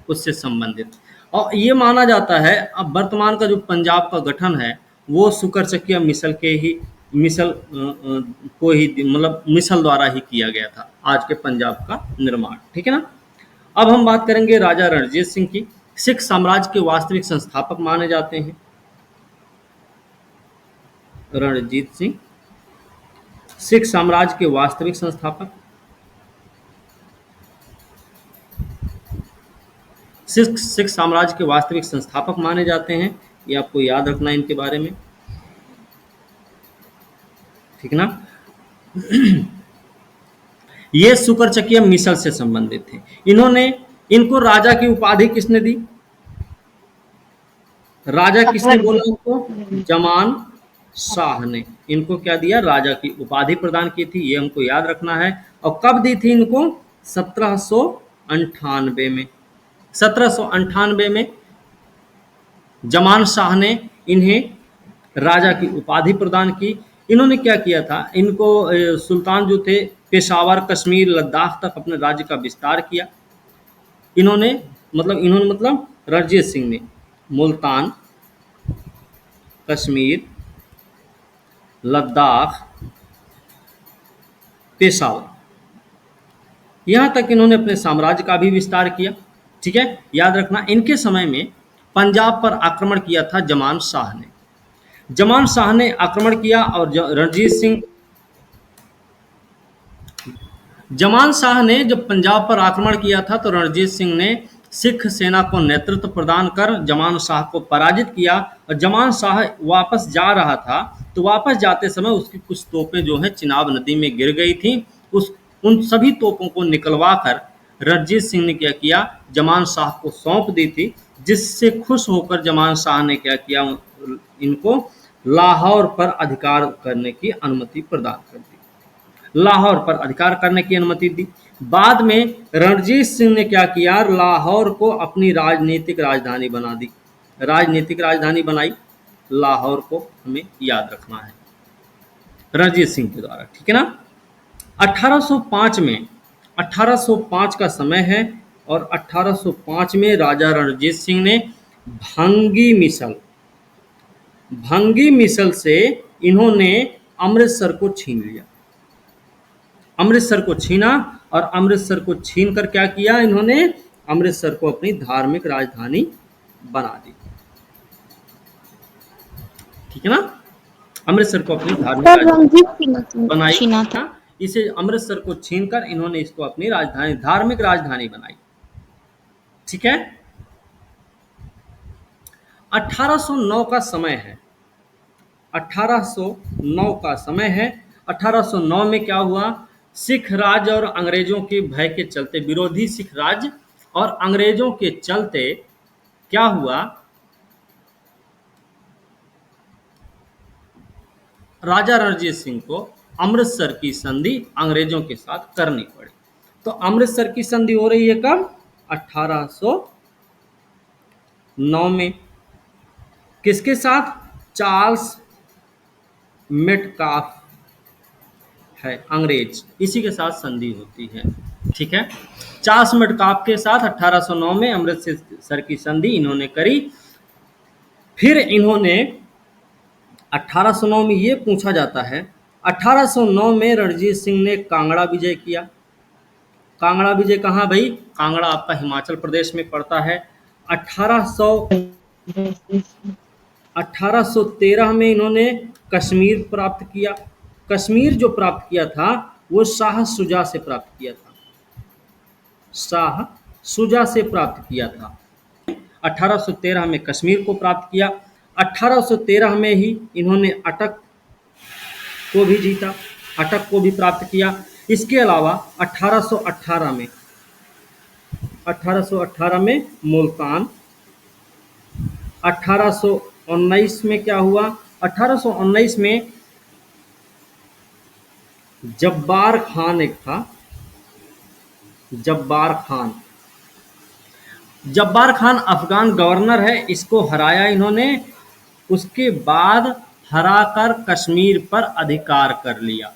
उससे संबंधित। और ये माना जाता है अब वर्तमान का जो पंजाब का गठन है वो शुकर मिसल के ही मिसल को ही मतलब मिसल द्वारा ही किया गया था आज के पंजाब का निर्माण। ठीक है ना। अब हम बात करेंगे राजा रणजीत सिंह की। सिख साम्राज्य के वास्तविक संस्थापक माने जाते हैं रणजीत सिंह, सिख साम्राज्य के वास्तविक संस्थापक। सिख साम्राज्य के वास्तविक संस्थापक माने जाते हैं, ये आपको याद रखना है इनके बारे में। ठीक ना। ये शुकर मिसल से संबंधित थे। इनको राजा की उपाधि किसने दी? राजा किसने अकबर बोला जी। इनको? जमान शाह ने इनको क्या दिया? राजा की उपाधि प्रदान की थी। ये हमको याद रखना है। और कब दी थी इनको? 1798 में। 1798 में जमान शाह ने इन्हें राजा की उपाधि प्रदान की। इन्होंने क्या किया था? इनको सुल्तान जो थे पेशावर, कश्मीर, लद्दाख तक अपने राज्य का विस्तार किया। इन्होंने मतलब रणजीत सिंह ने मुल्तान, कश्मीर, लद्दाख, पेशावर, यहाँ तक इन्होंने अपने साम्राज्य का भी विस्तार किया। ठीक है। याद रखना इनके समय में पंजाब पर आक्रमण किया था जमान शाह ने। जमान शाह ने आक्रमण किया और रणजीत सिंह, जमान शाह ने जब पंजाब पर आक्रमण किया था तो रणजीत सिंह ने सिख सेना को नेतृत्व प्रदान कर जमान शाह को पराजित किया। और जमान शाह वापस जा रहा था तो वापस जाते समय उसकी कुछ तोपें जो है चिनाब नदी में गिर गई थी। उन सभी तोपों को निकलवा कर रणजीत सिंह ने क्या किया? जमान शाह को सौंप दी थी, जिससे खुश होकर जमान शाह ने क्या किया? इनको लाहौर पर अधिकार करने की अनुमति प्रदान कर दी। लाहौर पर अधिकार करने की अनुमति दी। बाद में रणजीत सिंह ने क्या किया? लाहौर को अपनी राजनीतिक राजधानी बना दी। राजनीतिक राजधानी बनाई लाहौर को, हमें याद रखना है रणजीत सिंह के द्वारा। ठीक है ना। 1805 का समय है और 1805 में राजा रणजीत सिंह ने भंगी मिसल से इन्होंने अमृतसर को छीन लिया। अमृतसर को छीना और अमृतसर को छीन कर क्या किया? इन्होंने अमृतसर को अपनी धार्मिक राजधानी बना दी। ठीक है ना। अमृतसर को अपनी धार्मिक सर राजधानी रणजीत सिंह बनाई। छीना था। इसे अमृतसर को छीनकर इन्होंने इसको अपनी राजधानी, धार्मिक राजधानी बनाई। ठीक है। 1809 का समय है। 1809 का समय है। 1809 में क्या हुआ? सिख राज और अंग्रेजों के भय के चलते, विरोधी सिख राज और अंग्रेजों के चलते क्या हुआ? राजा रणजीत सिंह को अमृतसर की संधि अंग्रेजों के साथ करनी पड़ी। तो अमृतसर की संधि हो रही है कब? 1809 में। किसके साथ? चार्ल्स मेटकाफ है अंग्रेज, इसी के साथ संधि होती है। ठीक है। चार्ल्स मेटकाफ के साथ 1809 में अमृतसर की संधि इन्होंने करी। फिर इन्होंने 1809 में ये पूछा जाता है, 1809 में रणजीत सिंह ने कांगड़ा विजय किया। कांगड़ा विजय कहाँ भाई? कांगड़ा आपका हिमाचल प्रदेश में पड़ता है। 1813 में इन्होंने कश्मीर प्राप्त किया। कश्मीर जो प्राप्त किया था वो शाह शुजा से प्राप्त किया था। शाह शुजा से प्राप्त किया था। 1813 में कश्मीर को प्राप्त किया। 1813 में ही इन्होंने अटक को भी जीता, अटक को भी प्राप्त किया। इसके अलावा 1818 में मुल्तान। 1819 में क्या हुआ? 1819 में जब्बार खान एक था, जब्बार खान अफगान गवर्नर है, इसको हराया इन्होंने। उसके बाद हराकर कश्मीर पर अधिकार कर लिया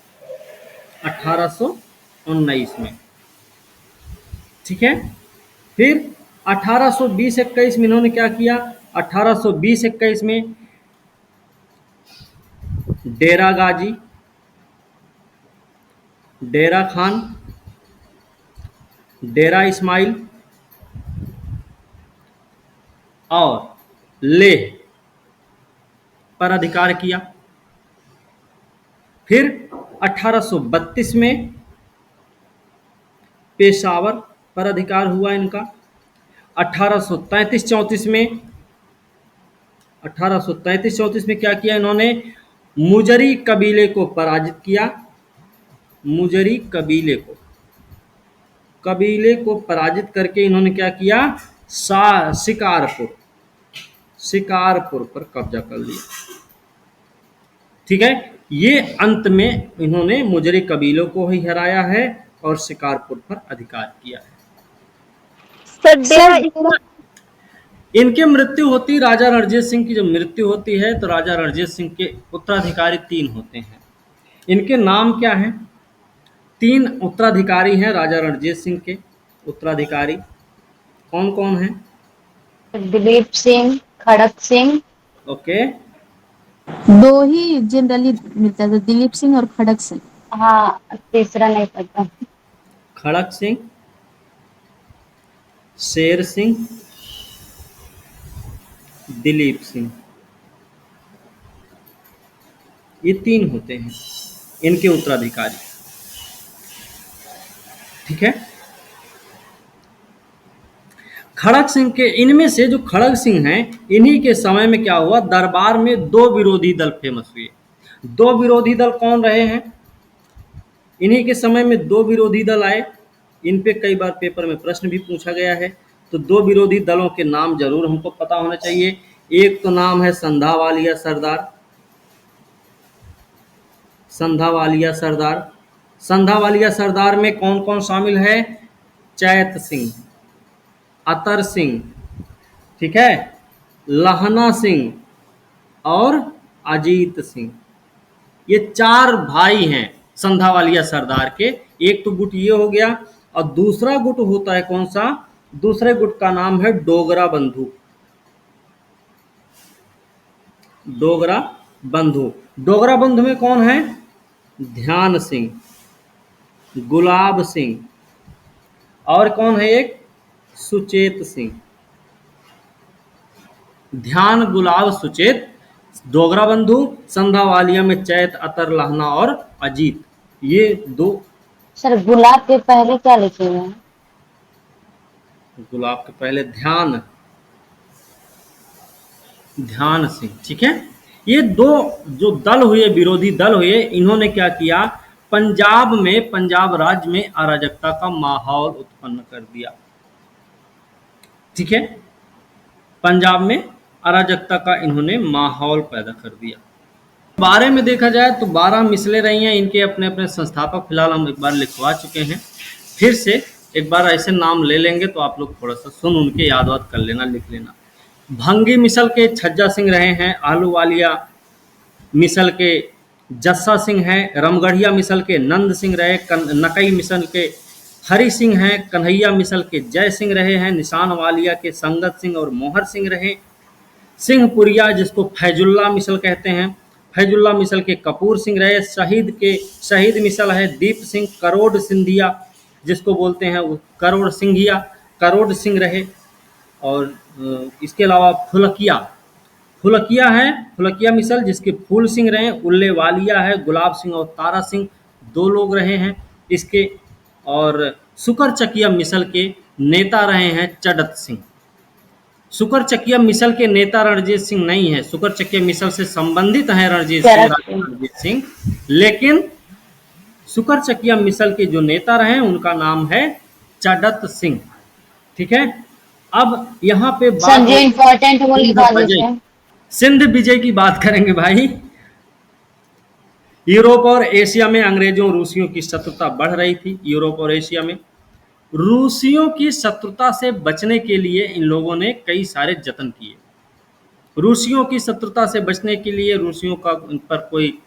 1819 में। ठीक है। फिर 1820-21 में इन्होंने क्या किया? 1820-21 में डेरा गाजी, डेरा खान, डेरा इस्माइल और लेह पर अधिकार किया। फिर 1832 में पेशावर पर अधिकार हुआ इनका। 1833-34 में 1833-34 में क्या किया इन्होंने? मुजरी कबीले को पराजित किया। मुजरी कबीले को पराजित करके इन्होंने क्या किया? शिकारपुर पर कब्जा कर लिया। ठीक है, ये अंत में इन्होंने मुजरी कबीलों को ही हराया है और शिकारपुर पर अधिकार किया है। सर डेरा इनकी मृत्यु होती, राजा रणजीत सिंह की जब मृत्यु होती है तो राजा रणजीत सिंह के उत्तराधिकारी 3 होते हैं। इनके नाम क्या हैं? 3 उत्तराधिकारी हैं राजा रणजीत सिंह के। उत्तराधिकारी कौन कौन हैं? दिलीप सिंह, खड़क सिंह। ओके, दो ही जनरली मिलता था, दिलीप सिंह और खड़क सिंह। हाँ, तीसरा नहीं पता। खड़क सिंह, शेर सिंह, दिलीप सिंह, ये 3 होते हैं इनके उत्तराधिकारी। ठीक है, खड़क सिंह के, इनमें से जो खड़क सिंह हैं, इन्हीं के समय में क्या हुआ? दरबार में 2 विरोधी दल फेमस हुए। 2 विरोधी दल कौन रहे हैं? इन्हीं के समय में 2 विरोधी दल आए। इन पे कई बार पेपर में प्रश्न भी पूछा गया है, तो 2 विरोधी दलों के नाम जरूर हमको पता होना चाहिए। एक तो नाम है संधावालिया सरदार। संधावालिया सरदार में कौन कौन शामिल है? चैत सिंह, अतर सिंह, ठीक है, लहना सिंह और अजीत सिंह। ये 4 भाई हैं संधावालिया सरदार के। एक तो गुट ये हो गया, और दूसरा गुट होता है कौन सा? दूसरे गुट का नाम है डोगरा बंधु। डोगरा बंधु में कौन है? ध्यान सिंह, गुलाब सिंह और कौन है? एक सुचेत सिंह। ध्यान, गुलाब, सुचेत, डोगरा बंधु। संधावालिया में चैत, अतर, लहना और अजीत, ये 2। सर गुलाब के पहले क्या लिखे हुए हैं? गुलाब के पहले ध्यान सिंह। ठीक है, ये 2 जो दल हुए, विरोधी दल हुए, इन्होंने क्या किया? पंजाब राज्य में अराजकता का माहौल उत्पन्न कर दिया। ठीक है, पंजाब में अराजकता का इन्होंने माहौल पैदा कर दिया। 12 में देखा जाए तो 12 मिसलें रही हैं। इनके अपने अपने संस्थापक फिलहाल हम एक बार लिखवा चुके हैं। फिर से एक बार ऐसे नाम ले लेंगे तो आप लोग थोड़ा सा सुन उनके याद वाद कर लेना, लिख लेना। भंगी मिसल के छज्जा सिंह रहे हैं। आलूवालिया मिसल के जस्सा सिंह हैं। रमगढ़िया मिसल के नंद सिंह रहे। नकई मिसल के हरि सिंह हैं। कन्हैया मिसल के जय सिंह रहे हैं। निशान वालिया के संगत सिंह और मोहर सिंह रहे। सिंहपुरिया जिसको फैजुल्ला मिसल कहते हैं, फैजुल्ला मिसल के कपूर सिंह रहे। शहीद मिसल है दीप सिंह। करोड़ सिंधिया जिसको बोलते हैं वो करोड़ सिंह रहे। और इसके अलावा फुलकिया मिसल जिसके फूल सिंह रहे। उल्ले वालिया है, गुलाब सिंह और तारा सिंह 2 लोग रहे हैं इसके। और सुकर चकिया मिसल के नेता रहे हैं चडत सिंह। सुकर चकिया मिसल के नेता रणजीत सिंह नहीं है, सुकर चकिया मिसल से संबंधित हैं रणजीत सिंह, लेकिन सुकर चकिया मिसल के जो नेता रहे उनका नाम है चडत सिंह। ठीक है, अब यहाँ पे सर जो इम्पोर्टेंट वो लिखा दीजिए। सिंध विजय की बात करेंगे भाई। यूरोप और एशिया में अंग्रेजों रूसियों की शत्रुता बढ़ रही थी। यूरोप और एशिया में रूसियों की शत्रुता से बचने के लिए इन लोगों ने कई सारे जतन किए। रूसियों की शत्रुता से बचने के लिए, रूसियों का उन पर कोई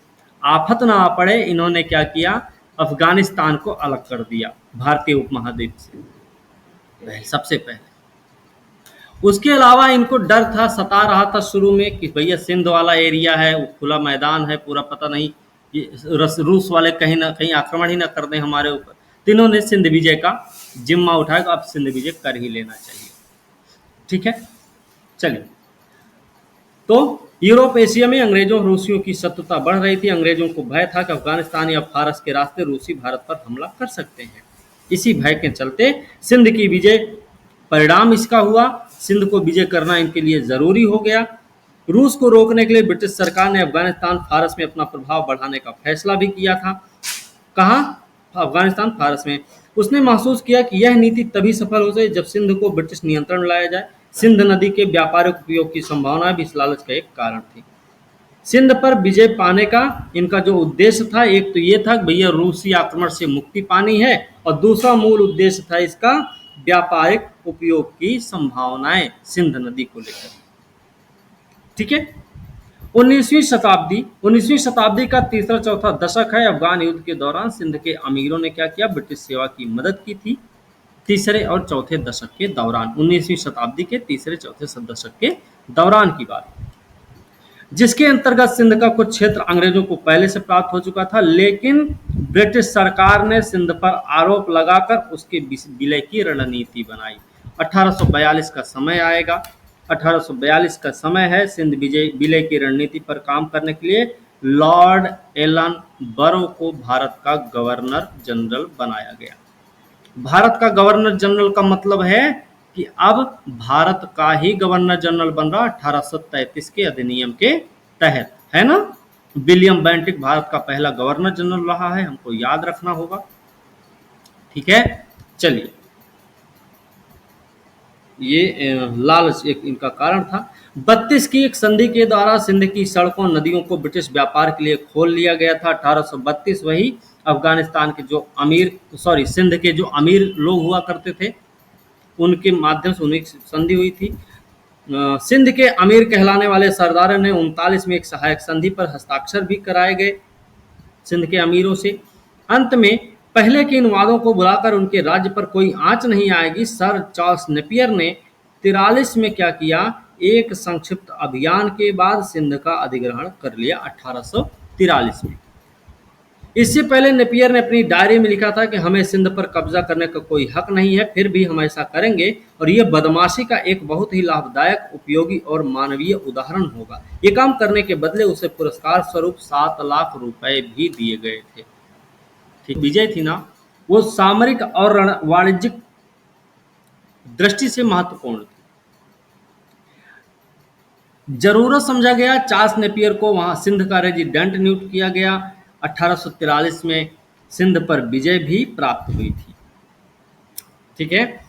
आफत ना आ पड़े, इन्होंने क्या किया? अफगानिस्तान को अलग कर दिया भारतीय उपमहाद्वीप से सबसे पहले। उसके अलावा इनको डर था, सता रहा था शुरू में कि भैया सिंध वाला एरिया है, वो खुला मैदान है पूरा, पता नहीं ये रूस वाले कहीं ना कहीं आक्रमण ही ना कर दें हमारे ऊपर। तो इन्होंने सिंध विजय का जिम्मा उठाया, तो अब सिंध विजय कर ही लेना चाहिए। ठीक है, चलिए। तो यूरोप एशिया में अंग्रेजों और रूसियों की शत्रुता बढ़ रही थी। अंग्रेजों को भय था कि अफगानिस्तान या फारस के रास्ते रूसी भारत पर हमला कर सकते हैं। इसी भय के चलते सिंध की विजय परिणाम इसका हुआ, सिंध को विजय करना इनके लिए जरूरी हो गया। रूस को रोकने के लिए ब्रिटिश सरकार ने अफगानिस्तान फारस में अपना प्रभाव बढ़ाने का फैसला भी किया था। कहाँ? अफगानिस्तान फारस में। उसने महसूस किया कि यह नीति तभी सफल हो सके जब सिंध को ब्रिटिश नियंत्रण में लाया जाए। सिंध नदी के व्यापारिक उपयोग की संभावना भी इस लालच का एक कारण थी। सिंध पर विजय पाने का इनका जो उद्देश्य था, एक तो ये था कि भैया रूसी आक्रमण से मुक्ति पानी है, और दूसरा मूल उद्देश्य था इसका व्यापारिक उपयोग की संभावनाएं सिंध नदी को लेकर। ठीक है, 19वीं शताब्दी का तीसरा चौथा दशक है। अफगान युद्ध के दौरान सिंध के अमीरों ने क्या किया? ब्रिटिश सेवा की मदद की थी। तीसरे और चौथे दशक के दौरान, 19वीं शताब्दी के तीसरे चौथे दशक के दौरान की बात, जिसके अंतर्गत सिंध का कुछ क्षेत्र अंग्रेजों को पहले से प्राप्त हो चुका था, लेकिन ब्रिटिश सरकार ने सिंध पर आरोप लगाकर उसके विलय की रणनीति बनाई। 1842 का समय आएगा, 1842 का समय है सिंध विलय की रणनीति पर काम करने के लिए लॉर्ड एलन बरो को भारत का गवर्नर जनरल बनाया गया। भारत का गवर्नर जनरल का मतलब है कि अब भारत का ही गवर्नर जनरल बन रहा 1833 के अधिनियम के तहत, है ना। विलियम बेंटिक भारत का पहला गवर्नर जनरल रहा है, हमको याद रखना होगा। ठीक है, चलिए, ये लालच एक इनका कारण था। 32 की एक संधि के द्वारा सिंध की सड़कों नदियों को ब्रिटिश व्यापार के लिए खोल लिया गया था। 1832 वही अफगानिस्तान के जो सिंध के जो अमीर लोग हुआ करते थे उनके माध्यम से उन्हें संधि हुई थी। सिंध के अमीर कहलाने वाले सरदारों ने 39 में एक सहायक संधि पर हस्ताक्षर भी कराए गए सिंध के अमीरों से। अंत में पहले के इन वादों को बुलाकर उनके राज्य पर कोई आंच नहीं आएगी, सर चार्ल्स नेपियर ने 43 में क्या किया? एक संक्षिप्त अभियान के बाद सिंध का अधिग्रहण कर लिया 1843 में। इससे पहले नेपियर ने अपनी डायरी में लिखा था कि हमें सिंध पर कब्जा करने का कोई हक नहीं है, फिर भी हम ऐसा करेंगे, और यह बदमाशी का एक बहुत ही लाभदायक, उपयोगी और मानवीय उदाहरण होगा। ये काम करने के बदले उसे पुरस्कार स्वरूप 7 लाख रुपए भी दिए गए थे। ठीक, विजय थी ना, वो सामरिक और वाणिज्यिक दृष्टि से महत्वपूर्ण थी। जरूरत समझा गया, चार्ल्स नेपियर को वहां सिंध का रेजिडेंट नियुक्त किया गया। 1843 में सिंध पर विजय भी प्राप्त हुई थी। ठीक है,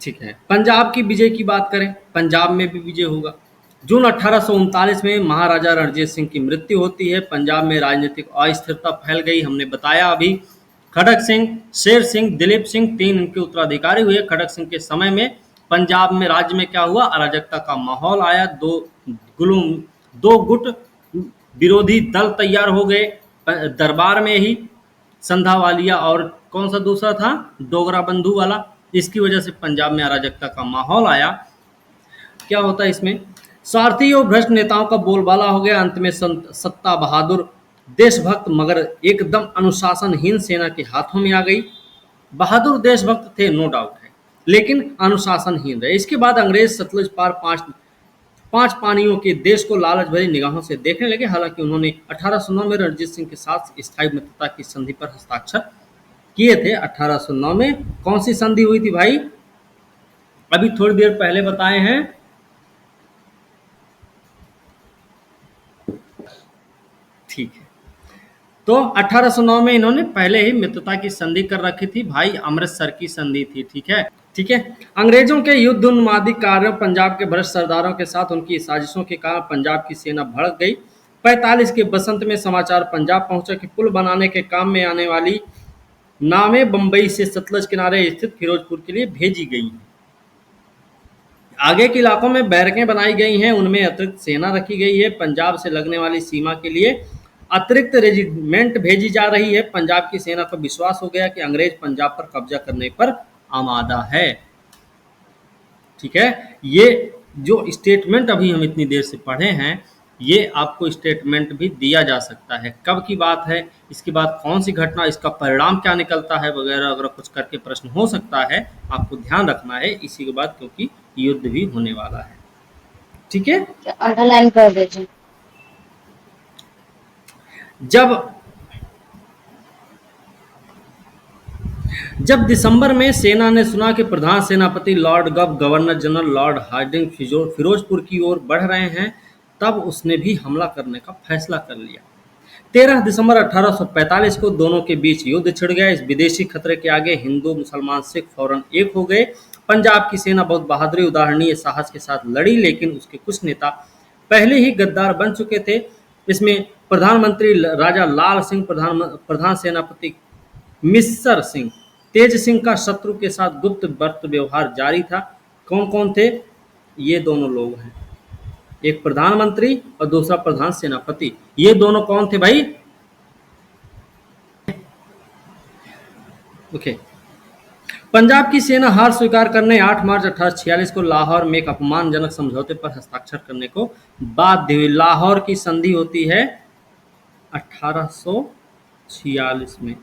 ठीक है। पंजाब की विजय की बात करें, पंजाब में भी विजय होगा। जून 1839 में महाराजा रणजीत सिंह की मृत्यु होती है। पंजाब में राजनीतिक अस्थिरता फैल गई, हमने बताया अभी। खड़क सिंह, शेर सिंह, दिलीप सिंह, 3 इनके उत्तराधिकारी हुए। खड़क सिंह के समय में पंजाब में राज्य में क्या हुआ? अराजकता का माहौल आया। दो गुट विरोधी दल तैयार हो गए दरबार में ही, संधावालिया और कौन सा दूसरा था? डोगरा बंधु वाला। इसकी वजह से पंजाब में अराजकता का माहौल आया। क्या होता है इसमें? स्वार्थी और भ्रष्ट नेताओं का बोलबाला हो गया। अंत में सत्ता बहादुर, देशभक्त मगर एकदम अनुशासनहीन सेना के हाथों में आ गई। बहादुर देशभक्त थे, नो डाउट है, लेकिन अनुशासनहीन रहे। इसके बाद अंग्रेज सतलुज पार पांच पानियों के देश को लालच भरी निगाहों से देखने लगे। हालांकि उन्होंने 1809 में रणजीत सिंह के साथ स्थायी मित्रता की संधि पर हस्ताक्षर किए थे। 1809 में कौन सी संधि हुई थी भाई? अभी थोड़ी देर पहले बताए हैं। ठीक है, तो 1809 में इन्होंने पहले ही मित्रता की संधि कर रखी थी भाई, अमृतसर की संधि थी। ठीक है, ठीक है। अंग्रेजों के युद्ध उन्मादी कार्यों, पंजाब के भ्रष्ट सरदारों के साथ उनकी साजिशों के कारण पंजाब की सेना भड़क गई। 45 के बसंत में समाचार पंजाब पहुंचा कि पुल बनाने के काम में आने वाली नावें बंबई से सतलज किनारे स्थित फिरोजपुर के लिए भेजी गई हैं। आगे के इलाकों में बैरकें बनाई गई हैं, उनमें अतिरिक्त सेना रखी गई है। पंजाब से लगने वाली सीमा के लिए अतिरिक्त रेजिमेंट भेजी जा रही है। पंजाब की सेना को विश्वास हो गया कि अंग्रेज पंजाब पर कब्जा करने पर आमादा है। ठीक है, ये जो स्टेटमेंट अभी हम इतनी देर से पढ़े हैं, ये आपको स्टेटमेंट भी दिया जा सकता है। कब की बात है, इसके बाद कौन सी घटना, इसका परिणाम क्या निकलता है वगैरह वगैरह कुछ करके प्रश्न हो सकता है, आपको ध्यान रखना है इसी के बाद, क्योंकि युद्ध भी होने वाला है। ठीक है, अंडरलाइन कर दीजिए। जब जब दिसंबर में सेना ने सुना कि प्रधान सेनापति Lord Governor General Lord Hardinge Firozpur की ओर बढ़ रहे हैं, तब उसने भी हमला करने का फैसला कर लिया। 13 दिसंबर 1845 को दोनों के बीच युद्ध छिड़ गया। इस विदेशी खतरे के आगे हिंदू मुसलमान सिख फौरन एक हो गए। पंजाब की सेना बहुत बहादुरी उदाहरणीय साहस के साथ लड़ी, लेकिन उसके कुछ नेता पहले ही गद्दार बन चुके थे। इसमें प्रधानमंत्री राजा लाल सिंह, प्रधान सेनापति मिस्सर सिंह, तेज सिंह का शत्रु के साथ गुप्त व्रत व्यवहार जारी था। कौन कौन थे? ये दोनों लोग हैं, एक प्रधानमंत्री और दूसरा प्रधान सेनापति। ये दोनों कौन थे भाई? ओके। पंजाब की सेना हार स्वीकार करने 8 मार्च 1846 को लाहौर में एक अपमानजनक समझौते पर हस्ताक्षर करने को बाध्य हुई। लाहौर की संधि होती है 1846 में,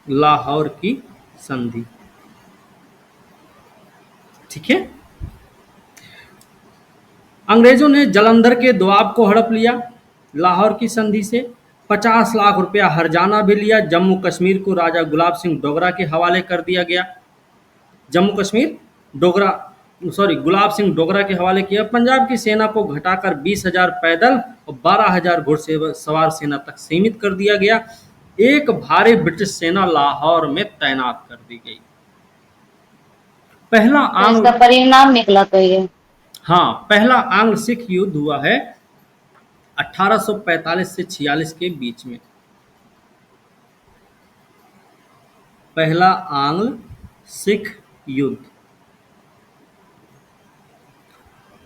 लाहौर की संधि। ठीक है, अंग्रेजों ने जालंधर के दोआब को हड़प लिया। लाहौर की संधि से 50 लाख रुपया हर्जाना भी लिया। जम्मू कश्मीर को राजा गुलाब सिंह डोगरा के हवाले कर दिया गया। जम्मू कश्मीर गुलाब सिंह डोगरा के हवाले किया। पंजाब की सेना को घटाकर 20,000 पैदल और 12,000 घुड़सवार सेना तक सीमित कर दिया गया। एक भारी ब्रिटिश सेना लाहौर में तैनात कर दी गई। पहला तो इसका परिणाम निकला तो ये पहला आंग्ल सिख युद्ध हुआ है 1845 से 46 के बीच में। पहला आंग्ल सिख युद्ध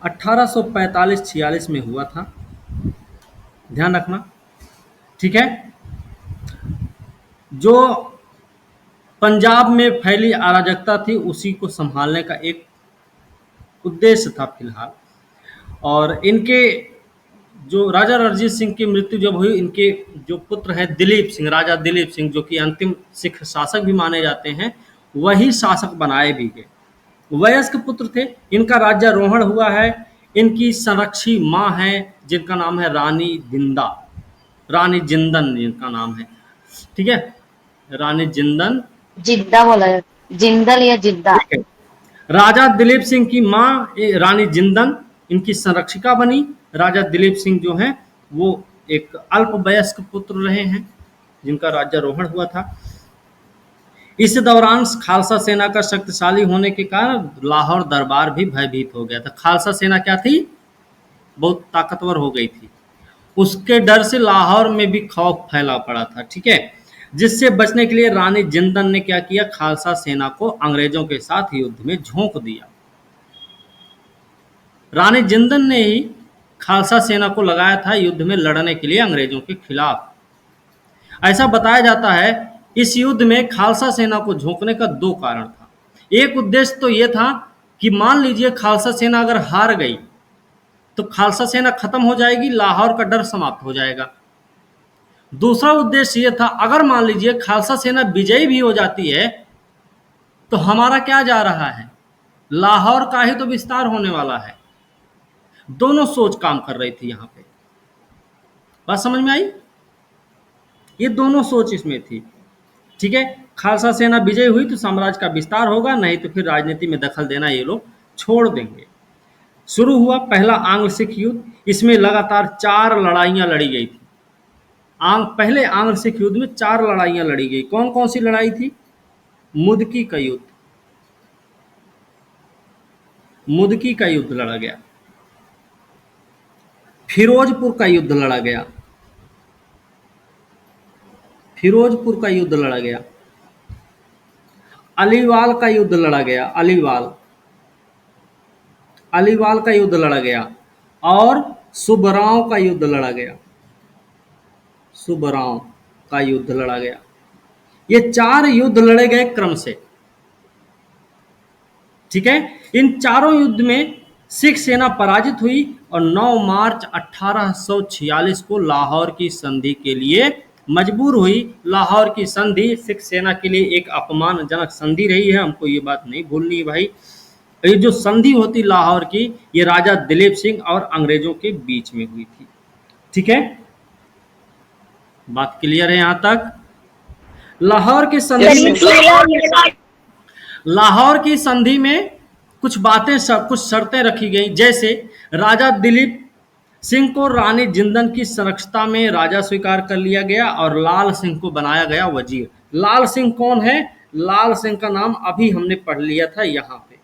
1845-46 में हुआ था, ध्यान रखना। ठीक है, जो पंजाब में फैली अराजकता थी उसी को संभालने का एक उद्देश्य था फिलहाल। और इनके जो राजा रणजीत सिंह की मृत्यु जब हुई, इनके जो पुत्र हैं दिलीप सिंह, राजा दिलीप सिंह, जो कि अंतिम सिख शासक भी माने जाते हैं, वही शासक बनाए भी गए। वयस्क पुत्र थे। इनका राज्यारोहण हुआ है। इनकी संरक्षी माँ है जिनका नाम है रानी जिंदन जिनका नाम है। ठीक है, रानी जिंदन। जिद्दा बोला जाता, जिंदल या जिद्दा। ठीक है, राजा दिलीप सिंह की माँ रानी जिंदन इनकी संरक्षिका बनी। राजा दिलीप सिंह जो हैं वो एक अल्पवयस्क पुत्र रहे हैं जिनका राज्यारोहण हुआ था। इस दौरान खालसा सेना का शक्तिशाली होने के कारण लाहौर दरबार भी भयभीत हो गया था। खालसा सेना क्या थी? बहुत ताकतवर हो गई थी। उसके डर से लाहौर में भी खौफ फैला पड़ा था। ठीक है, जिससे बचने के लिए रानी जिंदन ने क्या किया? खालसा सेना को अंग्रेजों के साथ युद्ध में झोंक दिया। रानी जिंदन ने ही खालसा सेना को लगाया था युद्ध में लड़ने के लिए अंग्रेजों के खिलाफ। ऐसा बताया जाता है इस युद्ध में खालसा सेना को झोंकने का 2 कारण था। एक उद्देश्य तो यह था कि मान लीजिए खालसा सेना अगर हार गई तो खालसा सेना खत्म हो जाएगी, लाहौर का डर समाप्त हो जाएगा। दूसरा उद्देश्य यह था, अगर मान लीजिए खालसा सेना विजयी भी हो जाती है तो हमारा क्या जा रहा है? लाहौर का ही तो विस्तार होने वाला है। दोनों सोच काम कर रही थी यहाँ पे। बात समझ में आई? ये दोनों सोच इसमें थी। ठीक है, खालसा सेना विजय हुई तो साम्राज्य का विस्तार होगा, नहीं तो फिर राजनीति में दखल देना ये लोग छोड़ देंगे। शुरू हुआ पहला आंग्ल सिख युद्ध। इसमें लगातार 4 लड़ाइयां लड़ी गई थी। पहले आंग्ल सिख युद्ध में 4 लड़ाइयां लड़ी गई। कौन कौन सी लड़ाई थी? मुदकी का युद्ध, मुदकी का युद्ध लड़ा गया। फिरोजपुर का युद्ध लड़ा गया, फिरोजपुर का युद्ध लड़ा गया। अलीवाल का युद्ध लड़ा गया, अलीवाल का युद्ध लड़ा गया। और सुबराव का युद्ध लड़ा गया, सुबराव का युद्ध लड़ा गया। ये 4 युद्ध लड़े गए क्रम से। ठीक है। इन चारों युद्ध में सिख सेना पराजित हुई और 9 मार्च 1846 को लाहौर की संधि के लिए मजबूर हुई। लाहौर की संधि सिख सेना के लिए एक अपमानजनक संधि रही है, हमको ये बात नहीं भूलनी है भाई। ये जो संधि होती लाहौर की, ये राजा दिलीप सिंह और अंग्रेजों के बीच में हुई थी। ठीक है, बात क्लियर है यहां तक? लाहौर की संधि में लाहौर की संधि में कुछ बातें कुछ शर्तें रखी गई, जैसे राजा दिलीप सिंह को रानी जिंदन की संरक्षता में राजा स्वीकार कर लिया गया और लाल सिंह को बनाया गया वजीर। लाल सिंह कौन है? लाल सिंह का नाम अभी हमने पढ़ लिया था यहाँ पे,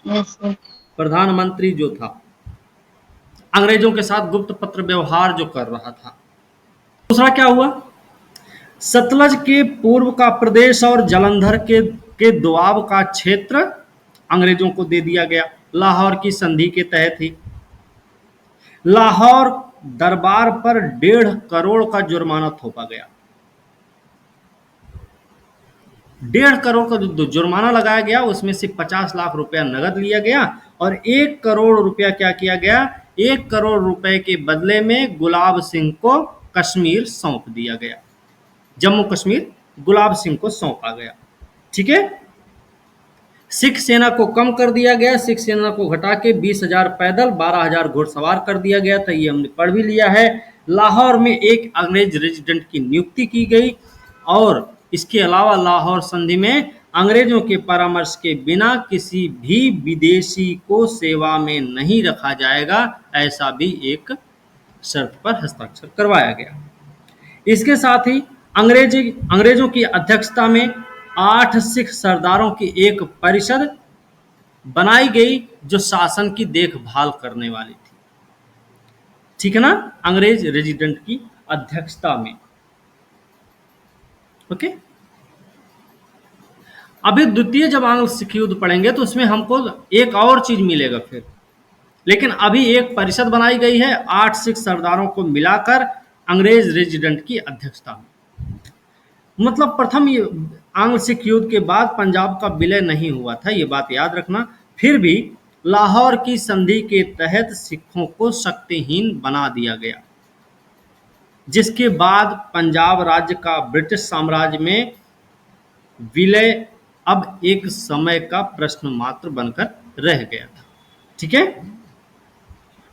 यस सर। प्रधानमंत्री जो था, अंग्रेजों के साथ गुप्त पत्र व्यवहार जो कर रहा था। दूसरा क्या हुआ? सतलज के पूर्व का प्रदेश और जालंधर के दोआब का क्षेत्र अंग्रेजों को दे दिया गया, लाहौर की संधि के तहत ही। लाहौर दरबार पर 1.5 करोड़ का जुर्माना थोपा गया। 1.5 करोड़ का जो जुर्माना लगाया गया, उसमें से 50 लाख रुपया नगद लिया गया और 1 करोड़ रुपया क्या किया गया? 1 करोड़ रुपए के बदले में गुलाब सिंह को कश्मीर सौंप दिया गया। जम्मू कश्मीर गुलाब सिंह को सौंपा गया। ठीक है, सिख सेना को कम कर दिया गया। सिख सेना को घटा के 20,000 पैदल, 12,000 घुड़सवार कर दिया गया था, ये हमने पढ़ भी लिया है। लाहौर में एक अंग्रेज रेजिडेंट की नियुक्ति की गई और इसके अलावा लाहौर संधि में अंग्रेजों के परामर्श के बिना किसी भी विदेशी को सेवा में नहीं रखा जाएगा, ऐसा भी एक शर्त पर हस्ताक्षर करवाया गया। इसके साथ ही अंग्रेजों की अध्यक्षता में 8 सिख सरदारों की एक परिषद बनाई गई जो शासन की देखभाल करने वाली थी। ठीक है ना, अंग्रेज रेजिडेंट की अध्यक्षता में। ओके, अभी द्वितीय जब आंग्ल सिख युद्ध पढ़ेंगे तो उसमें हमको एक और चीज मिलेगा फिर, लेकिन अभी एक परिषद बनाई गई है 8 सिख सरदारों को मिलाकर अंग्रेज रेजिडेंट की अध्यक्षता में। मतलब प्रथम आंग्ल सिख युद्ध के बाद पंजाब का विलय नहीं हुआ था, ये बात याद रखना। फिर भी लाहौर की संधि के तहत सिखों को शक्तिहीन बना दिया गया, जिसके बाद पंजाब राज्य का ब्रिटिश साम्राज्य में विलय अब एक समय का प्रश्न मात्र बनकर रह गया था। ठीक है,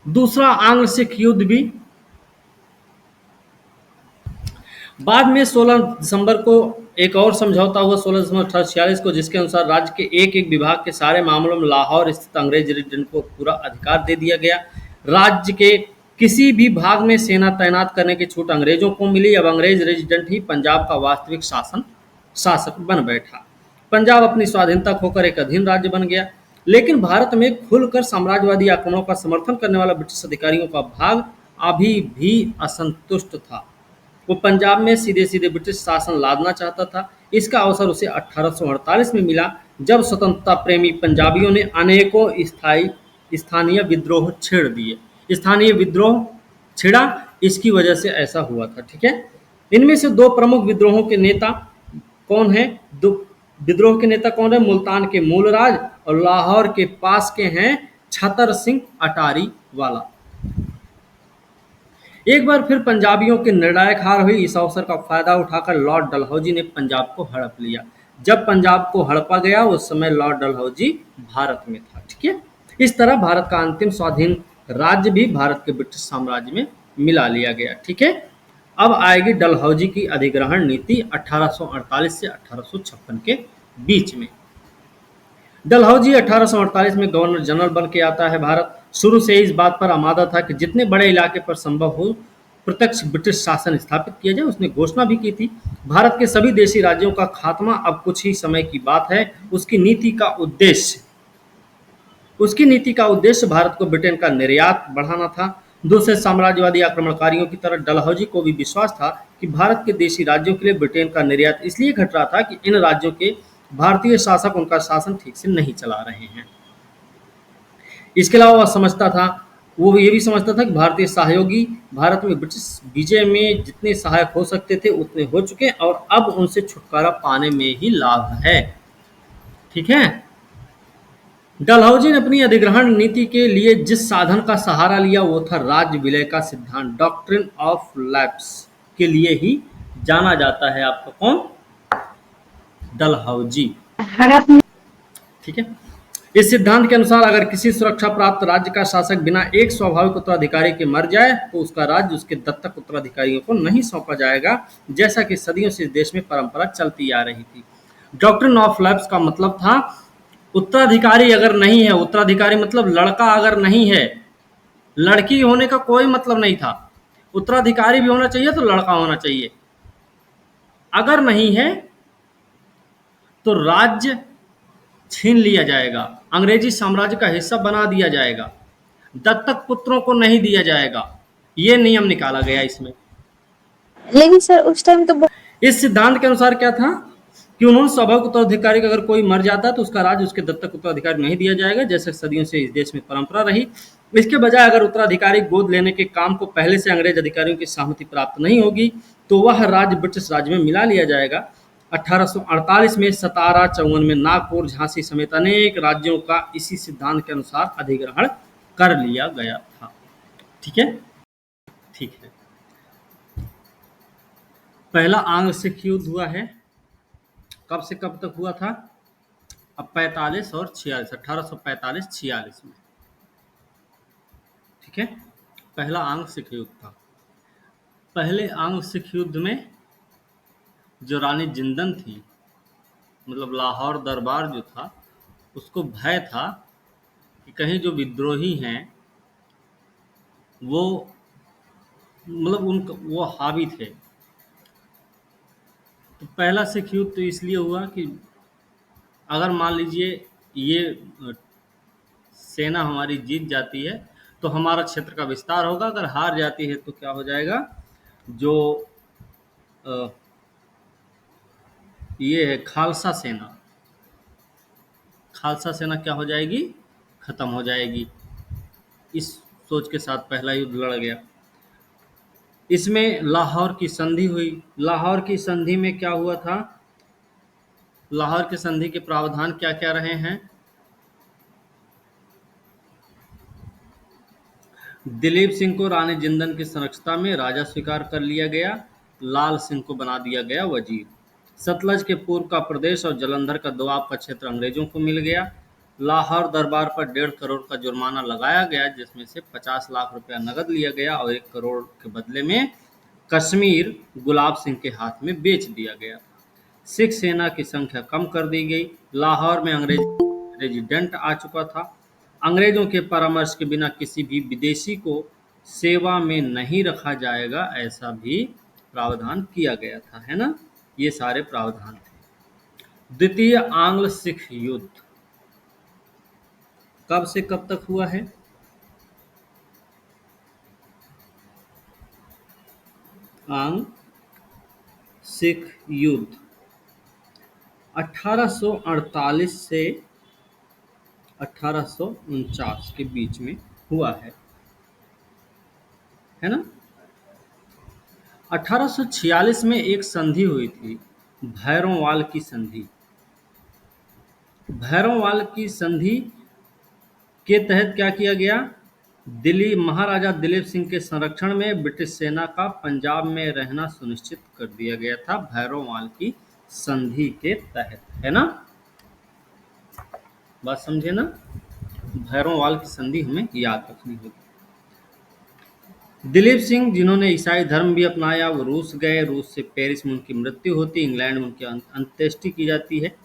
दूसरा आंग्ल सिख युद्ध भी बाद में 16 दिसंबर को एक और समझौता हुआ 16 दिसंबर 1846 को, जिसके अनुसार राज्य के एक एक विभाग के सारे मामलों में लाहौर स्थित अंग्रेज रेजिडेंट को पूरा अधिकार दे दिया गया। राज्य के किसी भी भाग में सेना तैनात करने की छूट अंग्रेजों को मिली। अब अंग्रेज रेजिडेंट ही पंजाब का वास्तविक शासक बन बैठा। पंजाब अपनी स्वाधीनता खोकर एक अधीन राज्य बन गया, लेकिन भारत में खुलकर साम्राज्यवादी आक्रमणों का समर्थन करने वाला ब्रिटिश अधिकारियों का भाग अभी भी असंतुष्ट था। वो पंजाब में सीधे सीधे ब्रिटिश शासन लादना चाहता था। इसका अवसर उसे 1848 में मिला, जब स्वतंत्रता प्रेमी पंजाबियों ने अनेकों स्थानीय विद्रोह छेड़ दिए। स्थानीय विद्रोह छिड़ा, इसकी वजह से ऐसा हुआ था। ठीक है, इनमें से 2 प्रमुख विद्रोहों के नेता कौन है? विद्रोह के नेता कौन है? मुल्तान के मूलराज और लाहौर के पास के हैं छतर सिंह अटारी वाला। एक बार फिर पंजाबियों की निर्णायक हार हुई। इस अवसर का फायदा उठाकर लॉर्ड डलहौजी ने पंजाब को हड़प लिया। जब पंजाब को हड़पा गया उस समय लॉर्ड डलहौजी भारत में था। ठीक है, इस तरह भारत का अंतिम स्वाधीन राज्य भी भारत के ब्रिटिश साम्राज्य में मिला लिया गया। ठीक है, अब आएगी डलहौजी की अधिग्रहण नीति 1848 से 1856 के बीच में। डलहौजी 1848 में गवर्नर जनरल बन के आता है भारत। शुरू से इस बात पर आमादा था कि जितने बड़े इलाके पर संभव हो प्रत्यक्ष ब्रिटिश शासन स्थापित किया जाए। उसने घोषणा भी की थी, भारत के सभी देशी राज्यों का खात्मा अब कुछ ही समय की बात है। उसकी नीति का उद्देश्य भारत को ब्रिटेन का निर्यात बढ़ाना था। दूसरे साम्राज्यवादी आक्रमणकारियों की तरह डलहौजी को भी विश्वास था कि भारत के देशी राज्यों के लिए ब्रिटेन का निर्यात इसलिए घट रहा था कि इन राज्यों के भारतीय शासक उनका शासन ठीक से नहीं चला रहे हैं। इसके अलावा वो ये भी समझता था कि भारतीय सहयोगी भारत में ब्रिटिश विजय में जितने सहायक हो सकते थे उतने हो चुके और अब उनसे छुटकारा पाने में ही लाभ है। ठीक है, डलहौजी ने अपनी अधिग्रहण नीति के लिए जिस साधन का सहारा लिया वो था राज्य विलय का सिद्धांत, डॉक्ट्रिन ऑफ लैप्स के लिए ही जाना जाता है आपका कौन, डलहौजी। ठीक है। इस सिद्धांत के अनुसार अगर किसी सुरक्षा प्राप्त राज्य का शासक बिना एक स्वाभाविक उत्तराधिकारी के मर जाए तो उसका राज्य उसके दत्तक उत्तराधिकारियों को नहीं सौंपा जाएगा, जैसा कि सदियों से इस देश में परंपरा चलती आ रही थी। डॉक्ट्रिन ऑफ लैप्स का मतलब था उत्तराधिकारी अगर नहीं है, उत्तराधिकारी मतलब लड़का अगर नहीं है, लड़की होने का कोई मतलब नहीं था, उत्तराधिकारी भी होना चाहिए तो लड़का होना चाहिए। अगर नहीं है तो राज्य छीन लिया जाएगा, अंग्रेजी साम्राज्य का हिस्सा बना दिया जाएगा, दत्तक पुत्रों को नहीं दिया जाएगा। ये नियम निकाला गया इसमें। लेकिन सर उस टाइम तो इस सिद्धांत के अनुसार क्या था कि उन्होंने स्वाभाविक उत्तराधिकारी का अगर कोई मर जाता है तो उसका राज्य उसके दत्तक उत्तराधिकारी नहीं दिया जाएगा, जैसे सदियों से इस देश में परंपरा रही। इसके बजाय अगर उत्तराधिकारी गोद लेने के काम को पहले से अंग्रेज अधिकारियों की सहमति प्राप्त नहीं होगी तो वह राज्य ब्रिटिश राज्य में मिला लिया जाएगा। 1848 में सतारा, 54 में नागपुर, झांसी समेत अनेक राज्यों का इसी सिद्धांत के अनुसार अधिग्रहण कर लिया गया था। ठीक है, ठीक है। पहला आंग्ल सिख युद्ध हुआ है, कब से कब तक हुआ था, अब 45 और 46, 1845-46 में। ठीक है, पहला आंग्ल सिख युद्ध था। पहले आंग्ल सिख युद्ध में जो रानी जिंदन थी, मतलब लाहौर दरबार जो था, उसको भय था कि कहीं जो विद्रोही हैं वो मतलब उनका वो हावी थे। तो पहला सिख युद्ध तो इसलिए हुआ कि अगर मान लीजिए ये सेना हमारी जीत जाती है तो हमारा क्षेत्र का विस्तार होगा, अगर हार जाती है तो क्या हो जाएगा, जो ये है खालसा सेना, खालसा सेना क्या हो जाएगी, खत्म हो जाएगी। इस सोच के साथ पहला युद्ध लड़ा गया। इसमें लाहौर की संधि हुई। लाहौर की संधि में क्या हुआ था, लाहौर की संधि के प्रावधान क्या क्या रहे हैं, दिलीप सिंह को रानी जिंदन की संरक्षता में राजा स्वीकार कर लिया गया, लाल सिंह को बना दिया गया वजीर, सतलज के पूर्व का प्रदेश और जलंधर का दोआब का क्षेत्र अंग्रेजों को मिल गया, लाहौर दरबार पर 1.5 करोड़ का जुर्माना लगाया गया, जिसमें से 50 लाख रुपया नकद लिया गया और 1 करोड़ के बदले में कश्मीर गुलाब सिंह के हाथ में बेच दिया गया था। सिख सेना की संख्या कम कर दी गई। लाहौर में अंग्रेज रेजिडेंट आ चुका था। अंग्रेजों के परामर्श के बिना किसी भी विदेशी को सेवा में नहीं रखा जाएगा, ऐसा भी प्रावधान किया गया था, है ना। ये सारे प्रावधान थे। द्वितीय आंग्ल सिख युद्ध कब से कब तक हुआ है, आंग्ल सिख युद्ध 1848 से 1849 के बीच में हुआ है ना। 1846 में एक संधि हुई थी, भैरोंवाल की संधि। भैरोंवाल की संधि के तहत क्या किया गया, दिल्ली महाराजा दिलीप सिंह के संरक्षण में ब्रिटिश सेना का पंजाब में रहना सुनिश्चित कर दिया गया था, भैरोंवाल की संधि के तहत, है ना। बात समझे ना, भैरोंवाल की संधि हमें याद रखनी होगी। दिलीप सिंह जिन्होंने ईसाई धर्म भी अपनाया, वो रूस गए, रूस से पेरिस में उनकी मृत्यु होती, इंग्लैंड में उनकी अंत्येष्टि की जाती है।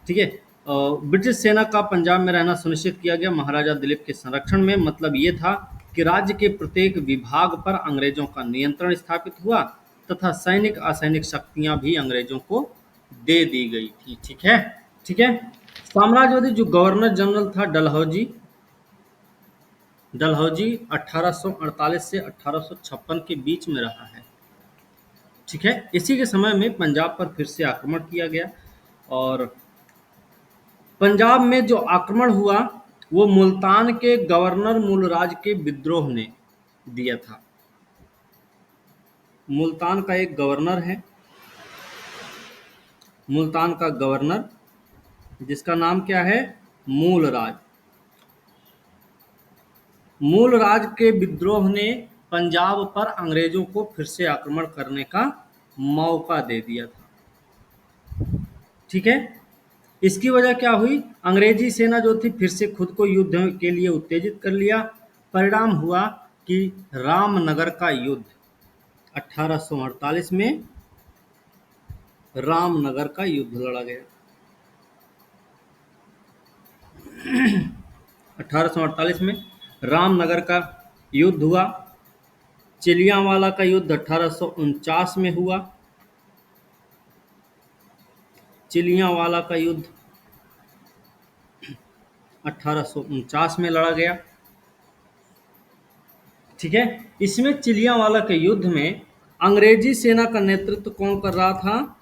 ठीक है। ब्रिटिश सेना का पंजाब में रहना सुनिश्चित किया गया महाराजा दिलीप के संरक्षण में। मतलब ये था कि राज्य के प्रत्येक विभाग पर अंग्रेजों का नियंत्रण स्थापित हुआ तथा सैनिक असैनिक शक्तियां भी अंग्रेजों को दे दी गई थी। ठीक है, ठीक है। साम्राज्यवादी जो गवर्नर जनरल था डलहौजी, डलहौजी 1848 से 1856 के बीच में रहा है। ठीक है। इसी के समय में पंजाब पर फिर से आक्रमण किया गया और पंजाब में जो आक्रमण हुआ वो मुल्तान के गवर्नर मूलराज के विद्रोह ने दिया था। मुल्तान का एक गवर्नर है, मुल्तान का गवर्नर जिसका नाम क्या है, मूलराज। मूलराज के विद्रोह ने पंजाब पर अंग्रेजों को फिर से आक्रमण करने का मौका दे दिया था। ठीक है, इसकी वजह क्या हुई? अंग्रेजी सेना जो थी फिर से खुद को युद्ध के लिए उत्तेजित कर लिया। परिणाम हुआ कि रामनगर का युद्ध 1848 में रामनगर का युद्ध लड़ा गया। 1848 में रामनगर का युद्ध हुआ। चिलियांवाला का युद्ध 1849 में हुआ। चिलियांवाला का युद्ध 1849 में लड़ा गया। ठीक है, इसमें चिलियांवाला के युद्ध में अंग्रेजी सेना का नेतृत्व कौन कर रहा था?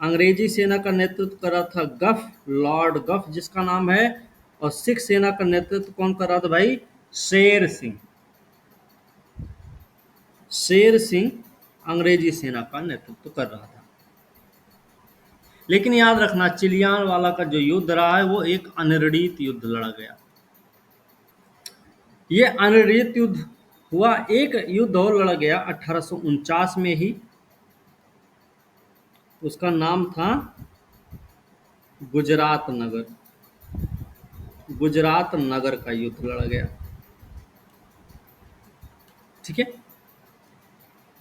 अंग्रेजी सेना का नेतृत्व कर रहा था गफ, लॉर्ड गफ जिसका नाम है। और सिख सेना का नेतृत्व कौन कर रहा था भाई? शेर सिंह। शेर सिंह अंग्रेजी सेना का नेतृत्व कर रहा था। लेकिन याद रखना, चिलियांवाला का जो युद्ध रहा है वो एक अनिर्णित युद्ध लड़ा गया। ये अनिर्णित युद्ध हुआ। एक युद्ध और लड़ा गया 1849 में ही, उसका नाम था गुजरात नगर। गुजरात नगर का युद्ध लड़ा गया। ठीक है,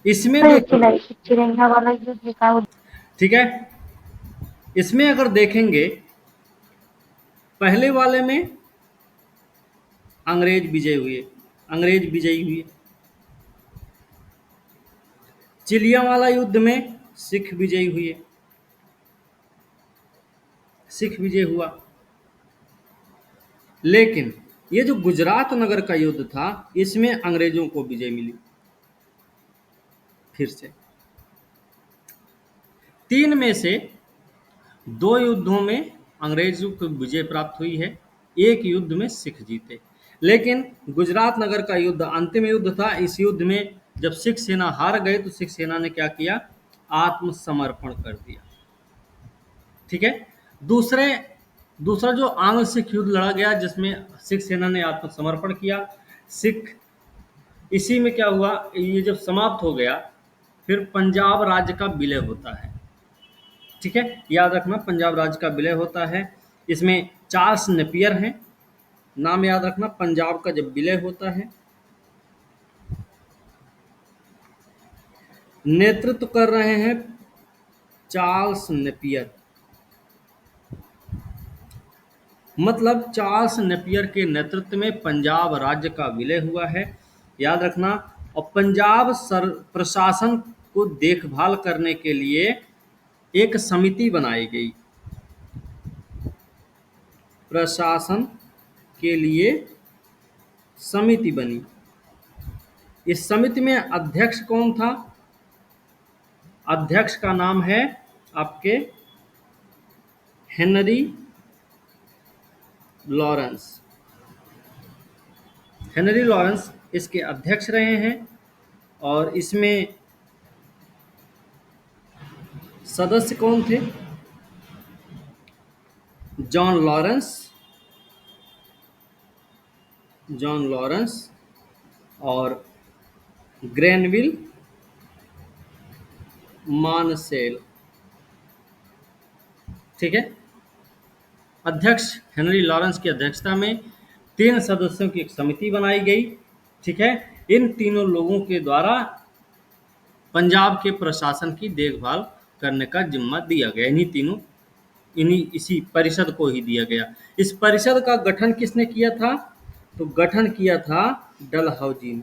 इसमें चिरंगा वाला युद्ध का। ठीक है, इसमें अगर देखेंगे पहले वाले में अंग्रेज विजयी हुए। चिलियांवाला युद्ध में सिख विजय हुआ। लेकिन ये जो गुजरात नगर का युद्ध था इसमें अंग्रेजों को विजय मिली। फिर से 3 में से 2 युद्धों में अंग्रेजों को विजय प्राप्त हुई है, एक युद्ध में सिख जीते। लेकिन गुजरात नगर का युद्ध अंतिम युद्ध था। इस युद्ध में जब सिख सेना हार गई तो सिख सेना ने क्या किया? आत्मसमर्पण कर दिया। ठीक है, दूसरा जो आंग्ल सिख युद्ध लड़ा गया जिसमें सिख सेना ने आत्मसमर्पण किया, इसी में क्या हुआ? ये जब समाप्त हो गया फिर पंजाब राज्य का विलय होता है। ठीक है, याद रखना, पंजाब राज्य का विलय होता है। इसमें चार्ल्स नेपियर हैं, नाम याद रखना। पंजाब का जब विलय होता है, नेतृत्व कर रहे हैं चार्ल्स नेपियर। मतलब चार्ल्स नेपियर के नेतृत्व में पंजाब राज्य का विलय हुआ है, याद रखना। और पंजाब प्रशासन को देखभाल करने के लिए एक समिति बनाई गई। प्रशासन के लिए समिति बनी। इस समिति में अध्यक्ष कौन था? अध्यक्ष का नाम है आपके हेनरी लॉरेंस। हेनरी लॉरेंस इसके अध्यक्ष रहे हैं। और इसमें सदस्य कौन थे? जॉन लॉरेंस और ग्रेनविल मानसेल। ठीक है, अध्यक्ष हेनरी लॉरेंस की अध्यक्षता में 3 सदस्यों की एक समिति बनाई गई। ठीक है, इन तीनों लोगों के द्वारा पंजाब के प्रशासन की देखभाल करने का जिम्मा दिया गया। इसी परिषद को ही दिया गया। इस परिषद का गठन किसने किया था? तो गठन किया था डलहौजी ने।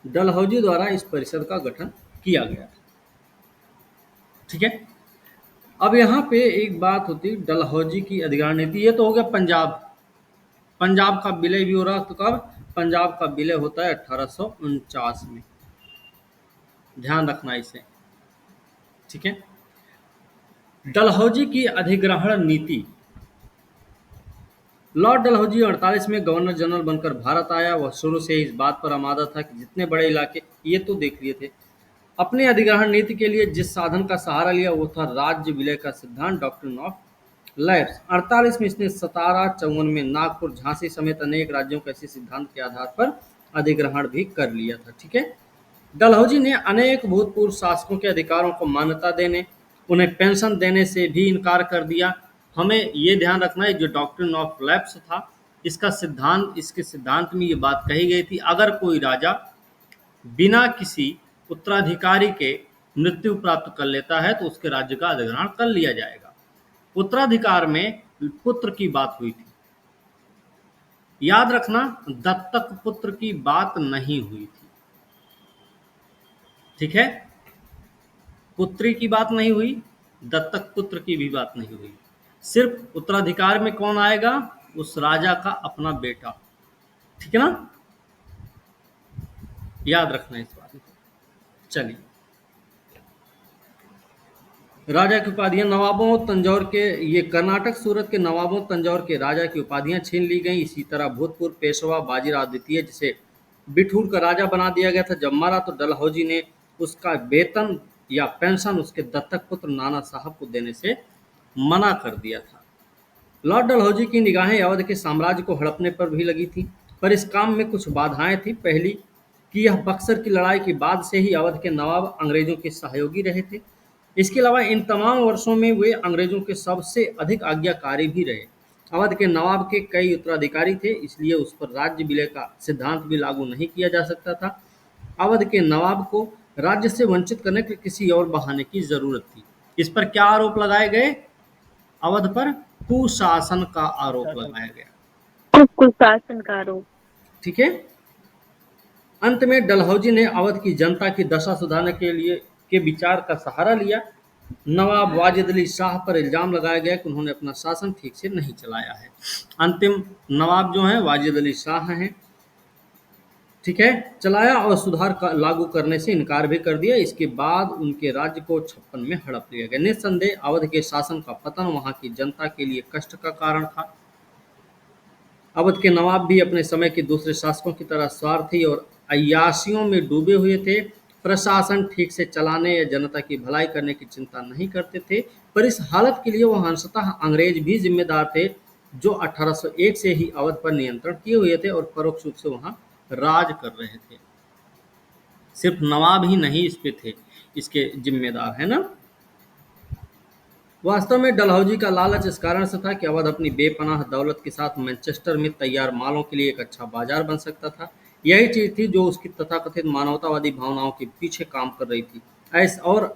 डलहौजी द्वारा इस परिषद का गठन किया गया था। ठीक है, अब यहाँ पे एक बात होती, डलहौजी की अधिकार नीति। ये तो हो गया पंजाब का विलय भी हो रहा। तो कब? पंजाब का विलय होता है 1849 में, ध्यान रखना इसे। ठीक है, डलहौजी की अधिग्रहण नीति। लॉर्ड डलहौजी 48 में गवर्नर जनरल बनकर भारत आया। वह शुरू से ही इस बात पर आमादा था कि जितने बड़े इलाके, ये तो देख लिए थे, अपने अधिग्रहण नीति के लिए जिस साधन का सहारा लिया वो था राज्य विलय का सिद्धांत, डॉक्ट्रिन ऑफ लैप्स 48 में इसने सतारा, 54 में नागपुर, झांसी समेत अनेक राज्यों के ऐसे सिद्धांत के आधार पर अधिग्रहण भी कर लिया था। ठीक है, डलहौजी ने अनेक भूतपूर्व शासकों के अधिकारों को मान्यता देने, उन्हें पेंशन देने से भी इनकार कर दिया। हमें ये ध्यान रखना है, जो डॉक्ट्रिन ऑफ लैप्स था, इसके सिद्धांत में ये बात कही गई थी, अगर कोई राजा बिना किसी उत्तराधिकारी के मृत्यु प्राप्त कर लेता है तो उसके राज्य का अधिग्रहण कर लिया जाएगा। उत्तराधिकार में पुत्र की बात हुई थी, याद रखना, दत्तक पुत्र की बात नहीं हुई थी। ठीक है, पुत्री की बात नहीं हुई, दत्तक पुत्र की भी बात नहीं हुई। सिर्फ उत्तराधिकार में कौन आएगा? उस राजा का अपना बेटा। ठीक है ना, याद रखना इस बात को। चलिए, राजा की उपाधियां नवाबों तंजौर के, ये कर्नाटक सूरत के नवाबों तंजौर के राजा की उपाधियां छीन ली गई। इसी तरह भूतपूर्व पेशवा बाजीराव द्वितीय, जिसे बिठूर का राजा बना दिया गया था, जब मरा तो डलहौजी ने उसका वेतन या पेंशन उसके दत्तक पुत्र नाना साहब को देने से मना कर दिया था। लॉर्ड डलहौजी की निगाहें अवध के साम्राज्य को हड़पने पर भी लगी थी, पर इस काम में कुछ बाधाएं थी। पहली कि यह बक्सर की लड़ाई के बाद से ही अवध के नवाब अंग्रेजों के सहयोगी रहे थे। इसके अलावा इन तमाम वर्षों में वे अंग्रेजों के सबसे अधिक आज्ञाकारी भी रहे। अवध के नवाब के कई उत्तराधिकारी थे, इसलिए उस पर राज्य विलय का सिद्धांत भी लागू नहीं किया जा सकता था। अवध के नवाब को राज्य से वंचित करने के किसी और बहाने की जरूरत थी। इस पर क्या आरोप लगाए गए? अवध पर कुशासन का आरोप लगाया गया। कुशासन का आरोप। ठीक है, अंत में डलहौजी ने अवध की जनता की दशा सुधारने के विचार का सहारा लिया। नवाब वाजिद अली शाह पर इल्जाम लगाया गया कि उन्होंने अपना शासन ठीक से नहीं चलाया है। अंतिम नवाब जो हैं वाजिद अली शाह हैं। ठीक है, चलाया और सुधार का लागू करने से इनकार भी कर दिया। इसके बाद उनके राज्य को 56 में हड़प लिया गया। निस्संदेह अवध के शासन का पतन वहां की जनता के लिए कष्ट का कारण था। अवध के नवाब भी अपने समय के दूसरे शासकों की तरह स्वार्थी और अय्याशियों में डूबे हुए थे। प्रशासन ठीक से चलाने या जनता की भलाई करने की चिंता नहीं करते थे, पर इस हालत के लिए वह अंशतः अंग्रेज भी जिम्मेदार थे, जो 1801 से ही अवध पर नियंत्रण किए हुए थे और परोक्ष रूप से वहां राज कर रहे थे। सिर्फ नवाब ही नहीं इस पे थे, इसके जिम्मेदार, है ना। वास्तव में डलहौजी का लालच इस कारण से था कि अवध अपनी बेपनाह दौलत के साथ मैनचेस्टर में तैयार मालों के लिए एक अच्छा बाजार बन सकता था। यही चीज थी जो उसकी तथाकथित मानवतावादी भावनाओं के पीछे काम कर रही थी।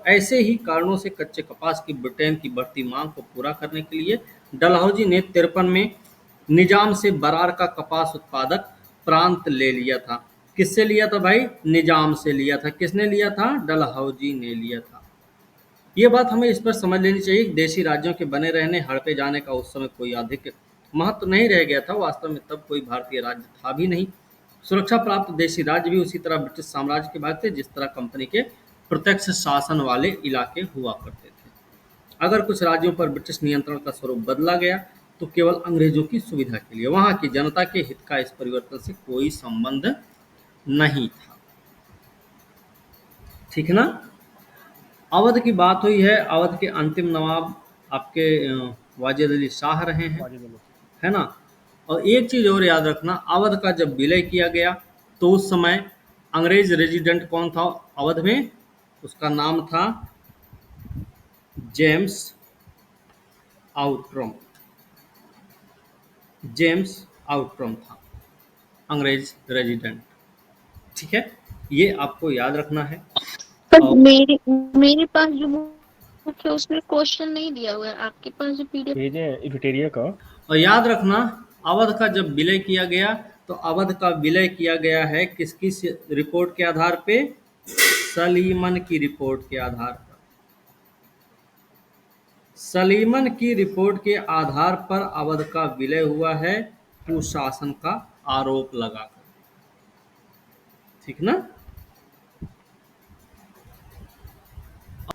ऐसे ही कारणों से कच्चे कपास की ब्रिटेन की बढ़ती मांग को पूरा करने के लिए डलहौजी ने 53 में निजाम से बरार का कपास उत्पादक प्रांत ले लिया था। किससे लिया था भाई? निजाम से लिया था। किसने लिया था? डलहौजी ने लिया था। ये बात हमें इस पर समझ लेनी चाहिए कि देशी राज्यों के बने रहने, हड़पे जाने का उस समय कोई अधिक महत्व नहीं रह गया था। वास्तव में तब कोई भारतीय राज्य था भी नहीं। सुरक्षा प्राप्त देशी राज्य भी उसी तरह ब्रिटिश साम्राज्य के भाग थे जिस तरह कंपनी के प्रत्यक्ष शासन वाले इलाके हुआ करते थे। अगर कुछ राज्यों पर ब्रिटिश नियंत्रण का स्वरूप बदला गया तो केवल अंग्रेजों की सुविधा के लिए, वहां की जनता के हित का इस परिवर्तन से कोई संबंध नहीं था। ठीक है ना। अवध की बात हुई है। अवध के अंतिम नवाब आपके वाजिद अली शाह रहे हैं, है ना। और एक चीज और याद रखना, अवध का जब विलय किया गया तो उस समय अंग्रेज रेजिडेंट कौन था अवध में? उसका नाम था जेम्स आउट्रम। जेम्स आउट्रम था अंग्रेज रेजिडेंट। ठीक है, ये आपको याद रखना है। पर मेरे पास जो बुक है उसमें क्वेश्चन नहीं दिया हुआ है, आपके पास जो पीडीएफ भेजे विक्टोरिया का। और याद रखना, अवध का जब विलय किया गया तो अवध का विलय किया गया है किसकी रिपोर्ट के आधार पे? सलीमन की रिपोर्ट के आधार पर। सलीमन की रिपोर्ट के आधार पर अवध का विलय हुआ है, कुशासन का आरोप लगाकर। ठीक ना।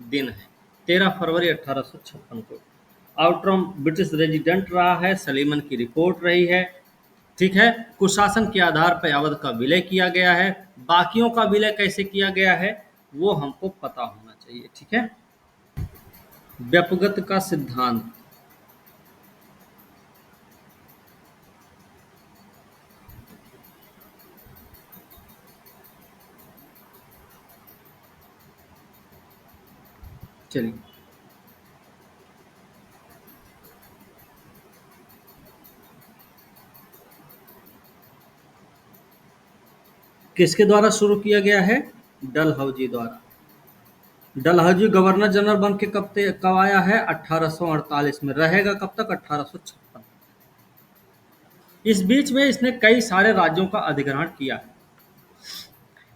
दिन है 13 फरवरी 1856 को। आउटरम ब्रिटिश रेजिडेंट रहा है, सलीमन की रिपोर्ट रही है। ठीक है, कुशासन के आधार पर अवध का विलय किया गया है। बाकियों का विलय कैसे किया गया है वो हमको पता होना चाहिए। ठीक है। व्यपगत का सिद्धांत, चलिए, किसके द्वारा शुरू किया गया है? डलहौजी द्वारा। डलहौजी गवर्नर जनरल बन के कब आया है? 1848 में। रहेगा कब तक? 1856। इस बीच में इसने कई सारे राज्यों का अधिग्रहण किया है।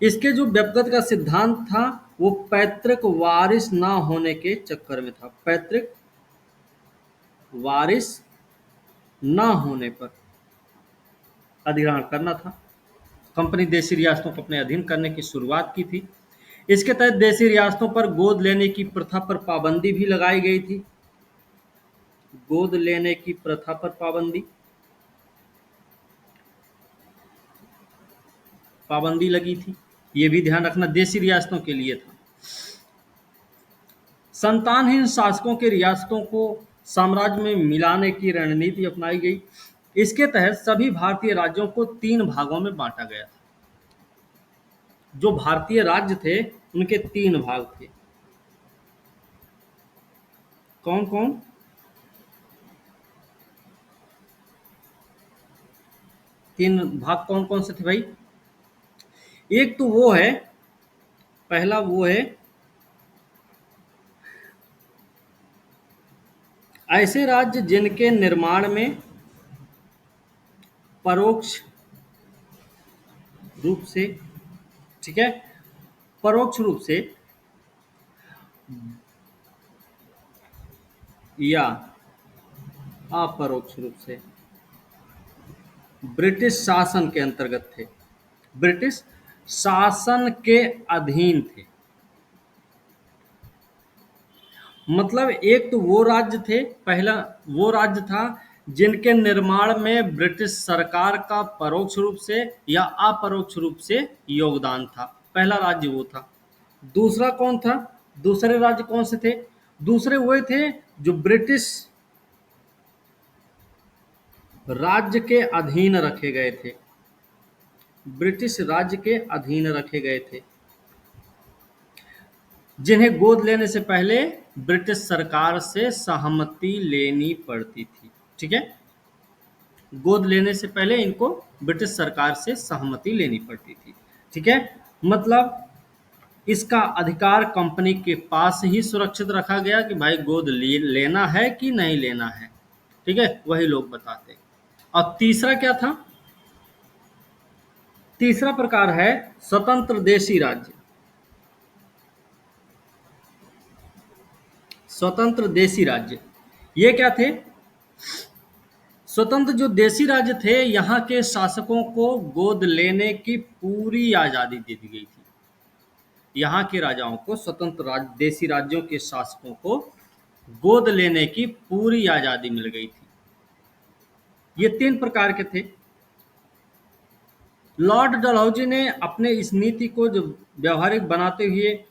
इसके जो व्यक्तिगत का सिद्धांत था वो पैतृक वारिस ना होने के चक्कर में था। पैतृक वारिस ना होने पर अधिग्रहण करना था। कंपनी देशी रियासतों को अपने अधीन करने की शुरुआत की थी। इसके तहत देशी रियासतों पर गोद लेने की प्रथा पर पाबंदी भी लगाई गई थी। गोद लेने की प्रथा पर पाबंदी लगी थी। ये भी ध्यान रखना, देशी रियासतों के लिए था। संतानहीन शासकों के रियासतों को साम्राज्य में मिलाने की रणनीति अपनाई गई। इसके तहत सभी भारतीय राज्यों को 3 भागों में बांटा गया था। जो भारतीय राज्य थे उनके 3 भाग थे। कौन कौन? तीन भाग कौन कौन से थे भाई? एक तो वो है, पहला वो है ऐसे राज्य जिनके निर्माण में परोक्ष रूप से, ठीक है, परोक्ष रूप से या अपरोक्ष रूप से ब्रिटिश शासन के अंतर्गत थे, ब्रिटिश शासन के अधीन थे। मतलब एक तो वो राज्य थे, पहला वो राज्य था जिनके निर्माण में ब्रिटिश सरकार का परोक्ष रूप से या अपरोक्ष रूप से योगदान था। पहला राज्य वो था। दूसरा कौन था? दूसरे राज्य कौन से थे? दूसरे वो थे जो ब्रिटिश राज्य के अधीन रखे गए थे। ब्रिटिश राज्य के अधीन रखे गए थे, जिन्हें गोद लेने से पहले ब्रिटिश सरकार से सहमति लेनी पड़ती थी। ठीक है, गोद लेने से पहले इनको ब्रिटिश सरकार से सहमति लेनी पड़ती थी। ठीक है, मतलब इसका अधिकार कंपनी के पास ही सुरक्षित रखा गया कि भाई गोद लेना है कि नहीं लेना है। ठीक है, वही लोग बताते। और तीसरा क्या था? तीसरा प्रकार है स्वतंत्र देशी राज्य। स्वतंत्र देशी राज्य ये क्या थे? स्वतंत्र जो देशी राज्य थे, यहाँ के शासकों को गोद लेने की पूरी आज़ादी दे दी गई थी। यहाँ के राजाओं को, स्वतंत्र देशी राज्यों के शासकों को गोद लेने की पूरी आज़ादी मिल गई थी। ये 3 प्रकार के थे। लॉर्ड डलहौजी ने अपने इस नीति को जो व्यवहारिक बनाते हुए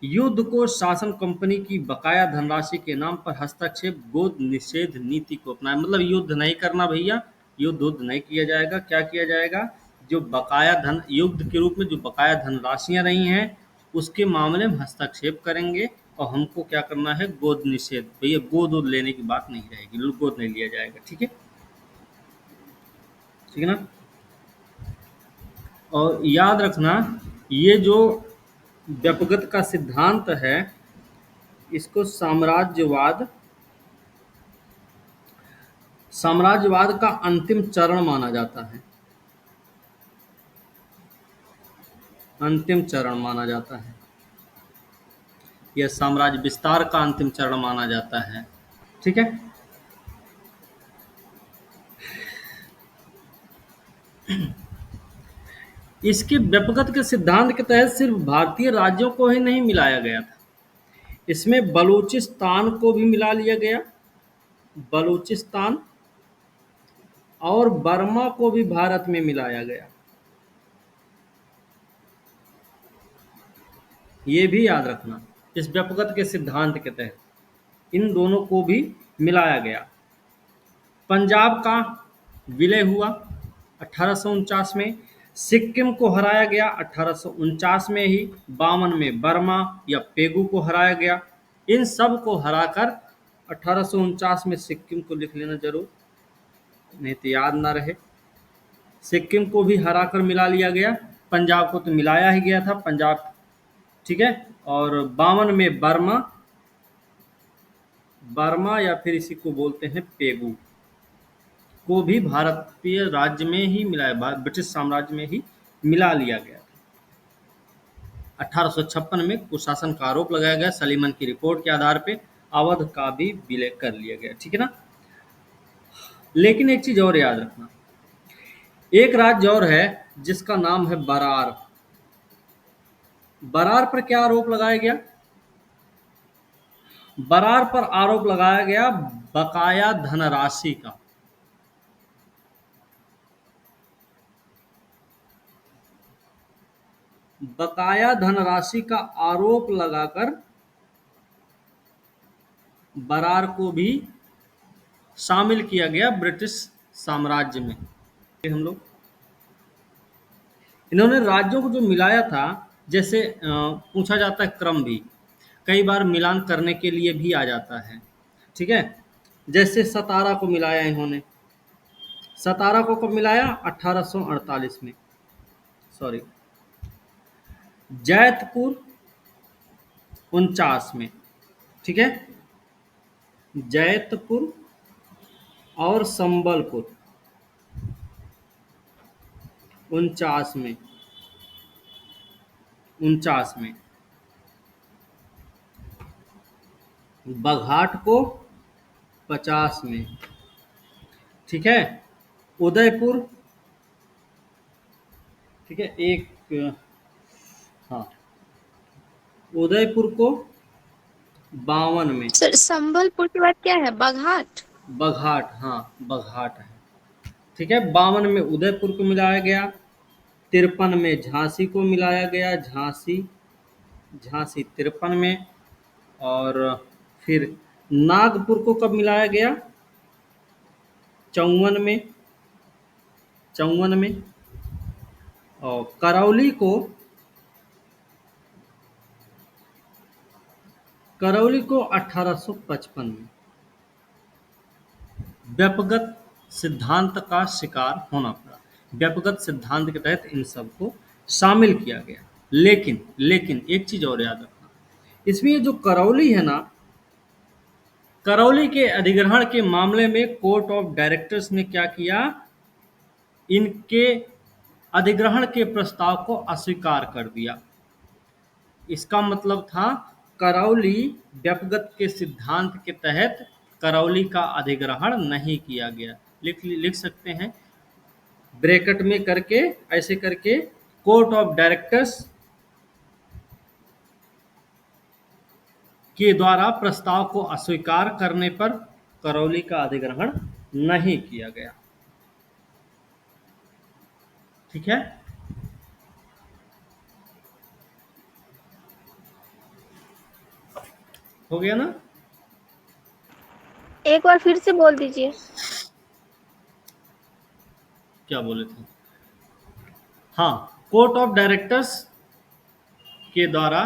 युद्ध को शासन कंपनी की बकाया धनराशि के नाम पर हस्तक्षेप गोद निषेध नीति को अपनाया। मतलब युद्ध नहीं करना भैया, युद्ध नहीं किया जाएगा। क्या किया जाएगा? जो बकाया धन, युद्ध के रूप में जो बकाया धनराशियां रही हैं उसके मामले में हस्तक्षेप करेंगे और हमको क्या करना है? गोद निषेध। भैया गोद लेने की बात नहीं रहेगी, गोद नहीं लिया जाएगा। ठीक है, ठीक है ना। और याद रखना, ये जो व्यक्तिगत का सिद्धांत है इसको साम्राज्यवाद का अंतिम चरण माना जाता है। अंतिम चरण माना जाता है। यह साम्राज्य विस्तार का अंतिम चरण माना जाता है। ठीक है, इसके व्यक्तिगत के सिद्धांत के तहत सिर्फ भारतीय राज्यों को ही नहीं मिलाया गया था, इसमें बलूचिस्तान को भी मिला लिया गया। बलूचिस्तान और बर्मा को भी भारत में मिलाया गया। ये भी याद रखना, इस व्यक्तिगत के सिद्धांत के तहत इन दोनों को भी मिलाया गया। पंजाब का विलय हुआ 1849 में। सिक्किम को हराया गया 1849 में ही। 52 में बर्मा या पेगू को हराया गया। इन सब को हराकर 1849 में सिक्किम को लिख लेना जरूर, नहीं तो याद ना रहे। सिक्किम को भी हराकर मिला लिया गया, पंजाब को तो मिलाया ही गया था, पंजाब, ठीक है। और 52 में बर्मा, बर्मा या फिर इसी को बोलते हैं पेगू, को भी भारतीय राज्य में ही मिलाया, ब्रिटिश साम्राज्य में ही मिला लिया गया। 1856 में कुशासन का आरोप लगाया गया, सलीमन की रिपोर्ट के आधार पे अवध का भी विलय कर लिया गया, ठीक है ना। लेकिन एक चीज और याद रखना, एक राज्य और है जिसका नाम है बरार। बरार पर क्या आरोप लगाया गया? बरार पर आरोप लगाया गया बकाया धनराशि का। बकाया धनराशि का आरोप लगाकर बरार को भी शामिल किया गया ब्रिटिश साम्राज्य में। हम लोग इन्होंने राज्यों को जो मिलाया था, जैसे पूछा जाता है क्रम भी, कई बार मिलान करने के लिए भी आ जाता है, ठीक है। जैसे सतारा को मिलाया इन्होंने, सतारा को कब मिलाया? 1848 में, सॉरी, जैतपुर 49 में, ठीक है। जैतपुर और संबलपुर 49 में, 49 में। बघाट को 50 में, ठीक है। उदयपुर, ठीक है, एक, हाँ, उदयपुर को 52 में। सर संबलपुर के बाद क्या है? बघाट? बघाट, हाँ बघाट है, ठीक है। 52 में उदयपुर को मिलाया गया, 53 में झांसी को मिलाया गया, झांसी, झांसी 53 में। और फिर नागपुर को कब मिलाया गया? 54 में, 54 में। और करौली को, करौली को 1855 में। व्यपगत सिद्धांत का शिकार होना पड़ा, व्यपगत सिद्धांत के तहत इन सबको शामिल किया गया। लेकिन लेकिन एक चीज और याद रखना, इसमें ये जो करौली है ना, करौली के अधिग्रहण के मामले में कोर्ट ऑफ डायरेक्टर्स ने क्या किया? इनके अधिग्रहण के प्रस्ताव को अस्वीकार कर दिया। इसका मतलब था करौली व्यपगत के सिद्धांत के तहत करौली का अधिग्रहण नहीं किया गया। लिख सकते हैं ब्रैकेट में करके, ऐसे करके, कोर्ट ऑफ डायरेक्टर्स के द्वारा प्रस्ताव को अस्वीकार करने पर करौली का अधिग्रहण नहीं किया गया, ठीक है। हो गया ना? एक बार फिर से बोल दीजिए। क्या बोले थे? हाँ, कोर्ट ऑफ डायरेक्टर्स के द्वारा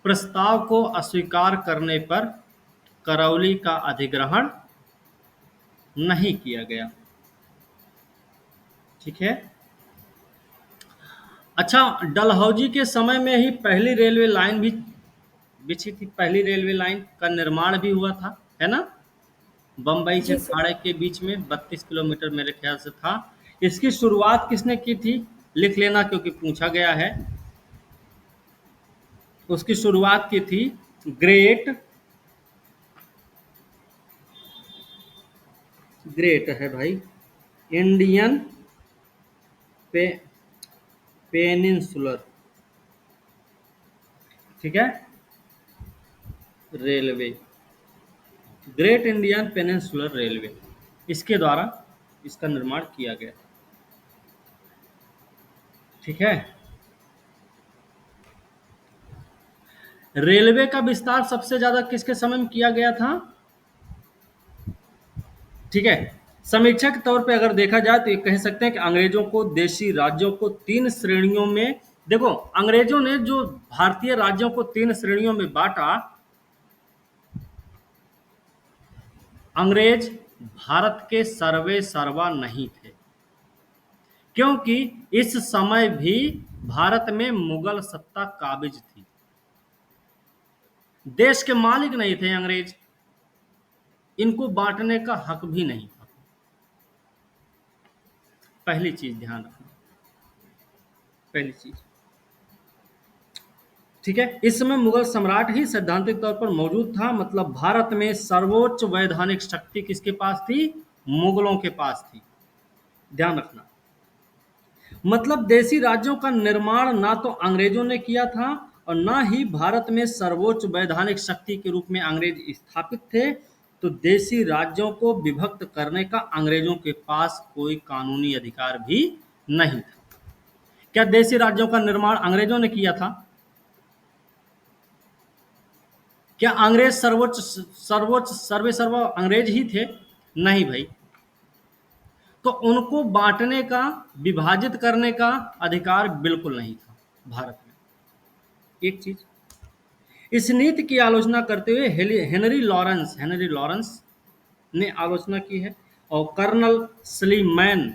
प्रस्ताव को अस्वीकार करने पर करौली का अधिग्रहण नहीं किया गया, ठीक है। अच्छा, डलहौजी के समय में ही पहली रेलवे लाइन भी बिछी थी, पहली रेलवे लाइन का निर्माण भी हुआ था, है ना। बम्बई से खाड़ी के बीच में 32 किलोमीटर मेरे ख्याल से था। इसकी शुरुआत किसने की थी? लिख लेना क्योंकि पूछा गया है। उसकी शुरुआत की थी ग्रेट है भाई, इंडियन पेनिनसुलर, ठीक है, railway, great Indian peninsular railway, इसके द्वारा इसका निर्माण किया गया, ठीक है। रेलवे का विस्तार सबसे ज्यादा किसके समय में किया गया था? ठीक है, समीक्षा के तौर पे अगर देखा जाए तो ये कह सकते हैं कि अंग्रेजों को देशी राज्यों को 3 श्रेणियों में, देखो अंग्रेजों ने जो भारतीय राज्यों को 3 श्रेणियों में बांटा, अंग्रेज भारत के सर्वे सर्वा नहीं थे, क्योंकि इस समय भी भारत में मुगल सत्ता काबिज थी। देश के मालिक नहीं थे अंग्रेज, इनको बांटने का हक भी नहीं था। पहली चीज ध्यान रखना, पहली चीज, ठीक है। इस समय मुगल सम्राट ही सैद्धांतिक तौर पर मौजूद था, मतलब भारत में सर्वोच्च वैधानिक शक्ति किसके पास थी? मुगलों के पास थी। ध्यान रखना, मतलब देशी राज्यों का निर्माण ना तो अंग्रेजों ने किया था और ना ही भारत में सर्वोच्च वैधानिक शक्ति के रूप में अंग्रेज स्थापित थे। तो देशी राज्यों को विभक्त करने का अंग्रेजों के पास कोई कानूनी अधिकार भी नहीं था। क्या देशी राज्यों का निर्माण अंग्रेजों ने किया था? क्या अंग्रेज सर्वोच्च सर्वे सर्वा अंग्रेज ही थे? नहीं भाई। तो उनको बांटने का, विभाजित करने का अधिकार बिल्कुल नहीं था भारत में। एक चीज, इस नीति की आलोचना करते हुए हेनरी लॉरेंस ने आलोचना की है, और कर्नल स्लीमैन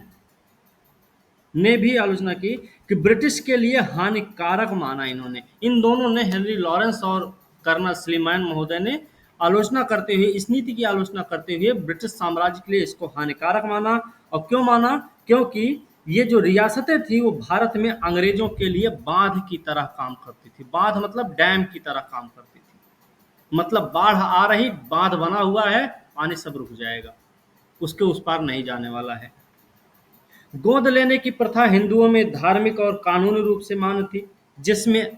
ने भी आलोचना की कि ब्रिटिश के लिए हानिकारक माना इन्होंने। इन दोनों ने, हेनरी लॉरेंस और कर्नल स्लीमैन महोदय ने आलोचना करते हुए, इस नीति की आलोचना करते हुए ब्रिटिश साम्राज्य के लिए इसको हानिकारक माना। और क्यों माना? क्योंकि ये जो रियासतें थी वो भारत में अंग्रेजों के लिए बांध की तरह काम करती थी। बांध मतलब डैम की तरह काम करती थी, मतलब बाढ़ आ रही, बांध बना हुआ है, पानी सब रुक जाएगा, उसके उस पार नहीं जाने वाला है। गोद लेने की प्रथा हिंदुओं में धार्मिक और कानूनी रूप से मान्य थी, जिसमें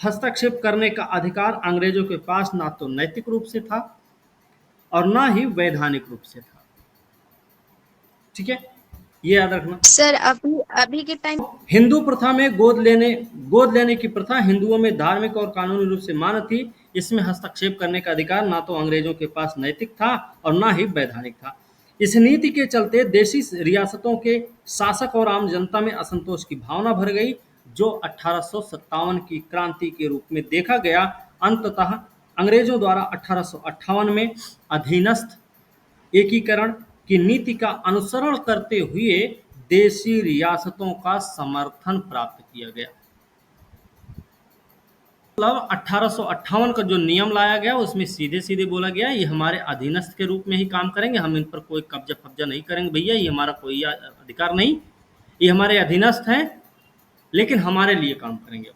हस्तक्षेप करने का अधिकार अंग्रेजों के पास ना तो नैतिक रूप से था और ना ही वैधानिक रूप से था। ठीक है, ये याद रखना। सर अभी के टाइम हिंदू प्रथा में गोद लेने की प्रथा हिंदुओं में धार्मिक और कानूनी रूप से मान्य थी। इसमें हस्तक्षेप करने का अधिकार ना तो अंग्रेजों के पास नैतिक था और ना ही वैधानिक था। इस नीति के चलते देशी रियासतों के शासक और आम जनता में असंतोष की भावना भर गई, जो 1857 की क्रांति के रूप में देखा गया। अंततः अंग्रेजों द्वारा 1858 में अधीनस्थ एकीकरण की नीति का अनुसरण करते हुए देशी रियासतों का समर्थन प्राप्त किया गया। मतलब 1858 का जो नियम लाया गया उसमें सीधे सीधे बोला गया ये हमारे अधीनस्थ के रूप में ही काम करेंगे, हम इन पर कोई कब्जा फब्जा नहीं करेंगे भैया, ये हमारा कोई अधिकार नहीं, ये हमारे अधीनस्थ हैं लेकिन हमारे लिए काम करेंगे।